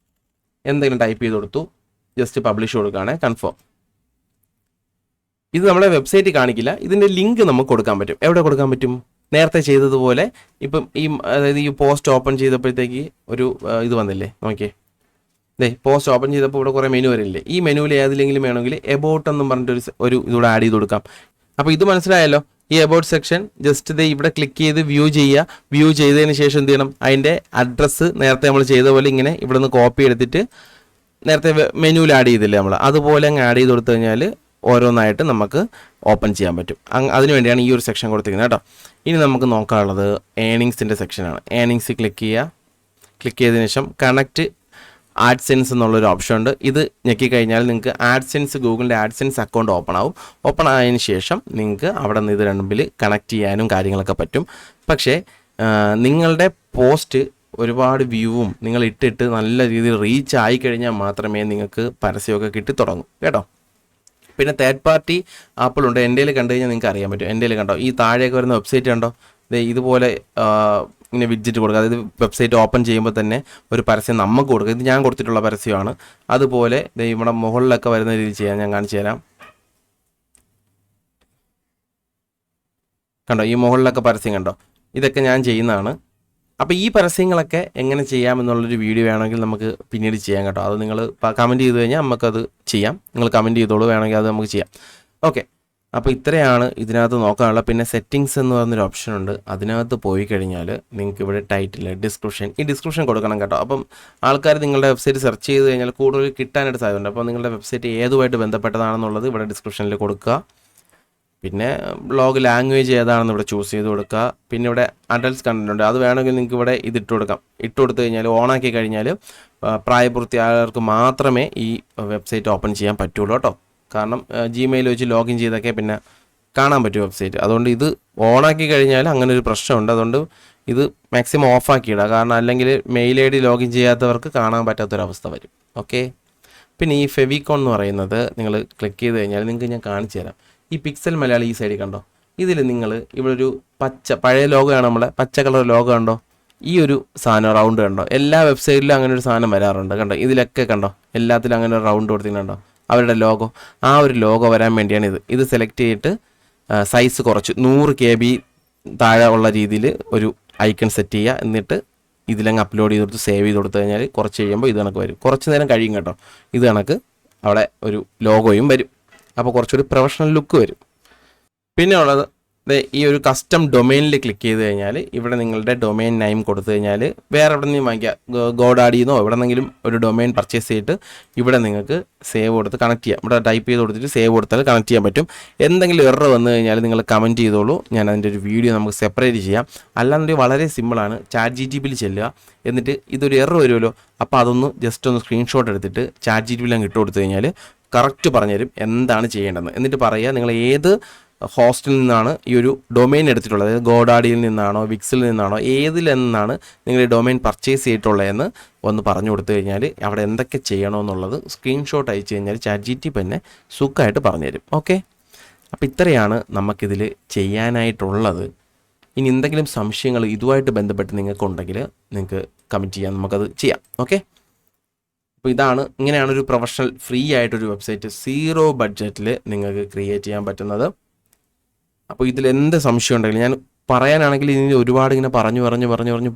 എന്തെങ്കിലും ടൈപ്പ് ചെയ്ത് കൊടുത്തു, ജസ്റ്റ് പബ്ലിഷ് കൊടുക്കുകയാണെ, കൺഫേം. ഇത് നമ്മുടെ വെബ്സൈറ്റ് കാണിക്കില്ല. ഇതിൻ്റെ ലിങ്ക് നമുക്ക് കൊടുക്കാൻ പറ്റും. എവിടെ കൊടുക്കാൻ പറ്റും? നേരത്തെ ചെയ്തതുപോലെ. ഇപ്പം അതായത് ഈ പോസ്റ്റ് ഓപ്പൺ ചെയ്തപ്പോഴത്തേക്ക് ഒരു ഇത് വന്നില്ലേ, നോക്കിയേ. പോസ്റ്റ് ഓപ്പൺ ചെയ്തപ്പോൾ ഇവിടെ കുറേ മെനു വരില്ലേ. ഈ മെനുവിൽ ഏതിലെങ്കിലും വേണമെങ്കിൽ എബൌട്ട് എന്നും പറഞ്ഞിട്ട് ഒരു ഇതൂടെ ആഡ് ചെയ്ത് കൊടുക്കാം. അപ്പോൾ ഇത് മനസ്സിലായല്ലോ. ഈ എബൌട്ട് സെക്ഷൻ ജസ്റ്റ് ഇവിടെ ക്ലിക്ക് ചെയ്ത് വ്യൂ ചെയ്യുക. വ്യൂ ചെയ്തതിന് ശേഷം എന്ത് ചെയ്യണം? അതിൻ്റെ അഡ്രസ്സ് നേരത്തെ നമ്മൾ ചെയ്ത പോലെ ഇങ്ങനെ ഇവിടെ നിന്ന് കോപ്പി എടുത്തിട്ട് നേരത്തെ മെനുവിൽ ആഡ് ചെയ്തില്ലേ നമ്മൾ, അതുപോലെ അങ്ങ് ആഡ് ചെയ്ത് കൊടുത്തു കഴിഞ്ഞാൽ ഓരോന്നായിട്ട് നമുക്ക് ഓപ്പൺ ചെയ്യാൻ പറ്റും. അതിന് വേണ്ടിയാണ് ഈ ഒരു സെക്ഷൻ കൊടുത്തിരിക്കുന്നത് കേട്ടോ. ഇനി നമുക്ക് നോക്കാനുള്ളത് ഏണിങ്സിൻ്റെ സെക്ഷനാണ്. ഏണിങ്സ് ക്ലിക്ക് ചെയ്യുക. ക്ലിക്ക് ചെയ്തതിന് ശേഷം കണക്റ്റ് ആഡ്സെൻസ് എന്നുള്ളൊരു ഓപ്ഷൻ ഉണ്ട്. ഇത് ഞെക്കിക്കഴിഞ്ഞാൽ നിങ്ങൾക്ക് ആഡ്സെൻസ്, ഗൂഗിളിൻ്റെ ആഡ്സെൻസ് അക്കൗണ്ട് ഓപ്പൺ ആവും. ഓപ്പൺ ആയതിന് ശേഷം നിങ്ങൾക്ക് അവിടെ നിന്ന് ഇത് രണ്ടുമ്പിൽ കണക്ട് ചെയ്യാനും കാര്യങ്ങളൊക്കെ പറ്റും. പക്ഷേ നിങ്ങളുടെ പോസ്റ്റ് ഒരുപാട് വ്യൂവും നിങ്ങൾ ഇട്ടിട്ട് നല്ല രീതിയിൽ റീച്ച് ആയിക്കഴിഞ്ഞാൽ മാത്രമേ നിങ്ങൾക്ക് പരസ്യമൊക്കെ കിട്ടി തുടങ്ങും കേട്ടോ. പിന്നെ തേർഡ് പാർട്ടി ആപ്പുകളുണ്ട്. എൻ്റെ കയ്യിൽ കണ്ടു കഴിഞ്ഞാൽ നിങ്ങൾക്ക് അറിയാൻ പറ്റും. എൻ്റെ കയ്യിൽ കണ്ടോ, ഈ താഴേക്ക് വരുന്ന വെബ്സൈറ്റ് കണ്ടോ, ഇതുപോലെ ഇങ്ങനെ വിഡ്ജറ്റ് കൊടുക്കുക. അതായത് വെബ്സൈറ്റ് ഓപ്പൺ ചെയ്യുമ്പോൾ തന്നെ ഒരു പരസ്യം നമുക്ക് കൊടുക്കുക. ഇത് ഞാൻ കൊടുത്തിട്ടുള്ള പരസ്യമാണ്. അതുപോലെ ഇവിടെ മുകളിലൊക്കെ വരുന്ന രീതിയിൽ ചെയ്യാൻ ഞാൻ കാണിച്ചു തരാം. കണ്ടോ, ഈ മുകളിലൊക്കെ പരസ്യം കണ്ടോ, ഇതൊക്കെ ഞാൻ ചെയ്യുന്നതാണ്. അപ്പോൾ ഈ പരസ്യങ്ങളൊക്കെ എങ്ങനെ ചെയ്യാമെന്നുള്ളൊരു വീഡിയോ വേണമെങ്കിൽ നമുക്ക് പിന്നീട് ചെയ്യാം കേട്ടോ. അത് നിങ്ങൾ കമൻറ്റ് ചെയ്ത് കഴിഞ്ഞാൽ നമുക്കത് ചെയ്യാം. നിങ്ങൾ കമൻറ്റ് ചെയ്തോളൂ, വേണമെങ്കിൽ അത് നമുക്ക് ചെയ്യാം. ഓക്കെ, അപ്പോൾ ഇത്രയാണ് ഇതിനകത്ത് നോക്കാനുള്ള. പിന്നെ സെറ്റിങ്സ് എന്ന് പറഞ്ഞൊരു ഓപ്ഷൻ ഉണ്ട്. അതിനകത്ത് പോയി കഴിഞ്ഞാൽ നിങ്ങൾക്ക് ഇവിടെ ടൈറ്റിൽ, ഡിസ്ക്രിപ്ഷൻ, ഈ ഡിസ്ക്രിപ്ഷൻ കൊടുക്കണം കേട്ടോ. അപ്പം ആൾക്കാർ നിങ്ങളുടെ വെബ്സൈറ്റ് സെർച്ച് ചെയ്ത് കഴിഞ്ഞാൽ കൂടുതൽ കിട്ടാനായിട്ട് സാധ്യതയുണ്ട്. അപ്പോൾ നിങ്ങളുടെ വെബ്സൈറ്റ് ഏതുമായിട്ട് ബന്ധപ്പെട്ടതാണെന്നുള്ളത് ഇവിടെ ഡിസ്ക്രിപ്ഷനിൽ കൊടുക്കുക. പിന്നെ ബ്ലോഗ് ലാംഗ്വേജ് ഏതാണെന്ന് ഇവിടെ ചൂസ് ചെയ്ത് കൊടുക്കുക. പിന്നെ ഇവിടെ അഡൽട്സ് കണ്ടന്റ് ഉണ്ട്. അത് വേണമെങ്കിൽ നിങ്ങൾക്ക് ഇവിടെ ഇത് ഇട്ട് കൊടുക്കാം. ഇട്ട് കൊടുത്തു കഴിഞ്ഞാൽ ഓണാക്കി കഴിഞ്ഞാൽ പ്രായപൂർത്തിയായവർക്ക് മാത്രമേ ഈ വെബ്സൈറ്റ് ഓപ്പൺ ചെയ്യാൻ പറ്റുള്ളൂ കേട്ടോ. കാരണം ജിമെയിൽ വെച്ച് ലോഗിൻ ചെയ്തൊക്കെ പിന്നെ കാണാൻ പറ്റും വെബ്സൈറ്റ്. അതുകൊണ്ട് ഇത് ഓണാക്കി കഴിഞ്ഞാൽ അങ്ങനെ ഒരു പ്രശ്നമുണ്ട്. അതുകൊണ്ട് ഇത് മാക്സിമം ഓഫാക്കിയിടുക. കാരണം അല്ലെങ്കിൽ മെയിൽ ഐ ഡി ലോഗിൻ ചെയ്യാത്തവർക്ക് കാണാൻ പറ്റാത്തൊരവസ്ഥ വരും. ഓക്കെ. പിന്നെ ഈ ഫെവിക്കോൺ എന്ന് പറയുന്നത് നിങ്ങൾ ക്ലിക്ക് ചെയ്ത് കഴിഞ്ഞാൽ നിങ്ങൾക്ക് ഞാൻ കാണിച്ചു തരാം. ഈ പിക്സൽ മലയാളി ഈ സൈഡിൽ കണ്ടോ, ഇതിൽ നിങ്ങൾ ഇവിടെ ഒരു പഴയ ലോഗോയാണ്, നമ്മളെ പച്ച കളർ ലോഗോ കണ്ടോ, ഈ ഒരു സാധനം റൗണ്ട് കണ്ടോ, എല്ലാ വെബ്സൈറ്റിലും അങ്ങനെ ഒരു സാധനം വരാറുണ്ട് കണ്ടോ. ഇതിലൊക്കെ കണ്ടോ, എല്ലാത്തിലും അങ്ങനെ ഒരു റൗണ്ട് കൊടുത്തിട്ടുണ്ടോ അവരുടെ ലോഗോ. ആ ഒരു ലോഗോ വരാൻ വേണ്ടിയാണ് ഇത് സെലക്ട് ചെയ്തിട്ട് സൈസ് കുറച്ച് 100 KB താഴെ ഉള്ള രീതിയിൽ ഒരു ഐക്കൺ സെറ്റ് ചെയ്യുക. എന്നിട്ട് ഇതിലങ്ങ് അപ്ലോഡ് ചെയ്ത് കൊടുത്ത് സേവ് ചെയ്ത് കൊടുത്തു കഴിഞ്ഞാൽ കുറച്ച് കഴിയുമ്പോൾ ഇത് കണക്ക് വരും. കുറച്ച് നേരം കഴിയും കേട്ടോ. ഇത് കണക്ക് അവിടെ ഒരു ലോഗോയും വരും. അപ്പോൾ കുറച്ചൊരു പ്രൊഫഷണൽ ലുക്ക് വരും. പിന്നെ ഉള്ളത് ഈ ഒരു കസ്റ്റം ഡൊമൈനിൽ ക്ലിക്ക് ചെയ്ത് കഴിഞ്ഞാൽ ഇവിടെ നിങ്ങളുടെ ഡൊമൈൻ നെയിം കൊടുത്തു കഴിഞ്ഞാൽ വേറെ എവിടെ നിന്നും വാങ്ങിക്കുക, ഗോഡാഡിന്നോ എവിടെ നിന്നെങ്കിലും ഒരു ഡൊമൈൻ പർച്ചേസ് ചെയ്തിട്ട് ഇവിടെ നിങ്ങൾക്ക് സേവ് കൊടുത്ത് കണക്ട് ചെയ്യാം. ഇവിടെ ടൈപ്പ് ചെയ്ത് കൊടുത്തിട്ട് സേവ് കൊടുത്താൽ കണക്ട് ചെയ്യാൻ പറ്റും. എന്തെങ്കിലും എറർ വന്നു കഴിഞ്ഞാൽ നിങ്ങൾ കമൻറ്റ് ചെയ്തോളൂ. ഞാൻ അതിൻ്റെ ഒരു വീഡിയോ നമുക്ക് സെപ്പറേറ്റ് ചെയ്യാം. അല്ലാന്നുണ്ടെങ്കിൽ വളരെ സിമ്പിളാണ്. ChatGPTയിൽ ചെല്ലുക, എന്നിട്ട് ഇതൊരു എറർ വരുമല്ലോ, അപ്പോൾ അതൊന്ന് ജസ്റ്റ് ഒന്ന് സ്ക്രീൻഷോട്ട് എടുത്തിട്ട് ChatGPTയിൽ അങ്ങ് ഇട്ട് കൊടുത്തു കഴിഞ്ഞാൽ കറക്റ്റ് പറഞ്ഞുതരും എന്താണ് ചെയ്യേണ്ടതെന്ന്. എന്നിട്ട് പറയുക നിങ്ങൾ ഏത് ഹോസ്റ്റിൽ നിന്നാണ് ഈ ഒരു ഡൊമൈൻ എടുത്തിട്ടുള്ളത്, അതായത് ഗോഡാഡിയിൽ നിന്നാണോ വിക്സിൽ നിന്നാണോ ഏതിൽ നിന്നാണ് നിങ്ങൾ ഈ ഡൊമൈൻ പർച്ചേസ് ചെയ്തിട്ടുള്ളതെന്ന് ഒന്ന് പറഞ്ഞു കൊടുത്തു കഴിഞ്ഞാൽ അവിടെ എന്തൊക്കെ ചെയ്യണമെന്നുള്ളത് സ്ക്രീൻഷോട്ട് അയച്ചു കഴിഞ്ഞാൽ ChatGPT തന്നെ സുഖമായിട്ട് പറഞ്ഞുതരും. ഓക്കെ. അപ്പോൾ ഇത്രയാണ് നമുക്കിതിൽ ചെയ്യാനായിട്ടുള്ളത്. ഇനി എന്തെങ്കിലും സംശയങ്ങൾ ഇതുമായിട്ട് ബന്ധപ്പെട്ട് നിങ്ങൾക്കുണ്ടെങ്കിൽ നിങ്ങൾക്ക് കമൻറ്റ് ചെയ്യാം, നമുക്കത് ചെയ്യാം. ഓക്കെ. അപ്പോൾ ഇങ്ങനെയാണ് ഒരു പ്രൊഫഷണൽ ഫ്രീ ആയിട്ടൊരു വെബ്സൈറ്റ് 0 ബഡ്ജറ്റിൽ നിങ്ങൾക്ക് ക്രിയേറ്റ് ചെയ്യാൻ പറ്റുന്നത്. അപ്പോൾ ഇതിൽ എന്ത് സംശയം ഉണ്ടെങ്കിലും, ഞാൻ പറയാനാണെങ്കിൽ ഇനി ഒരുപാട് ഇങ്ങനെ പറഞ്ഞു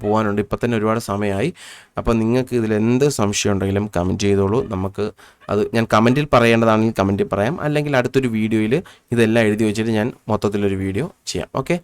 പോകാനുണ്ട്. ഇപ്പം തന്നെ ഒരുപാട് സമയമായി. അപ്പോൾ നിങ്ങൾക്ക് ഇതിൽ എന്ത് സംശയം ഉണ്ടെങ്കിലും കമൻറ്റ് ചെയ്തോളൂ. നമുക്ക് അത് ഞാൻ കമൻറ്റിൽ പറയേണ്ടതാണെങ്കിൽ കമൻറ്റിൽ പറയാം, അല്ലെങ്കിൽ അടുത്തൊരു വീഡിയോയിൽ ഇതെല്ലാം എഴുതി വെച്ചിട്ട് ഞാൻ മൊത്തത്തിലൊരു വീഡിയോ ചെയ്യാം. ഓക്കെ.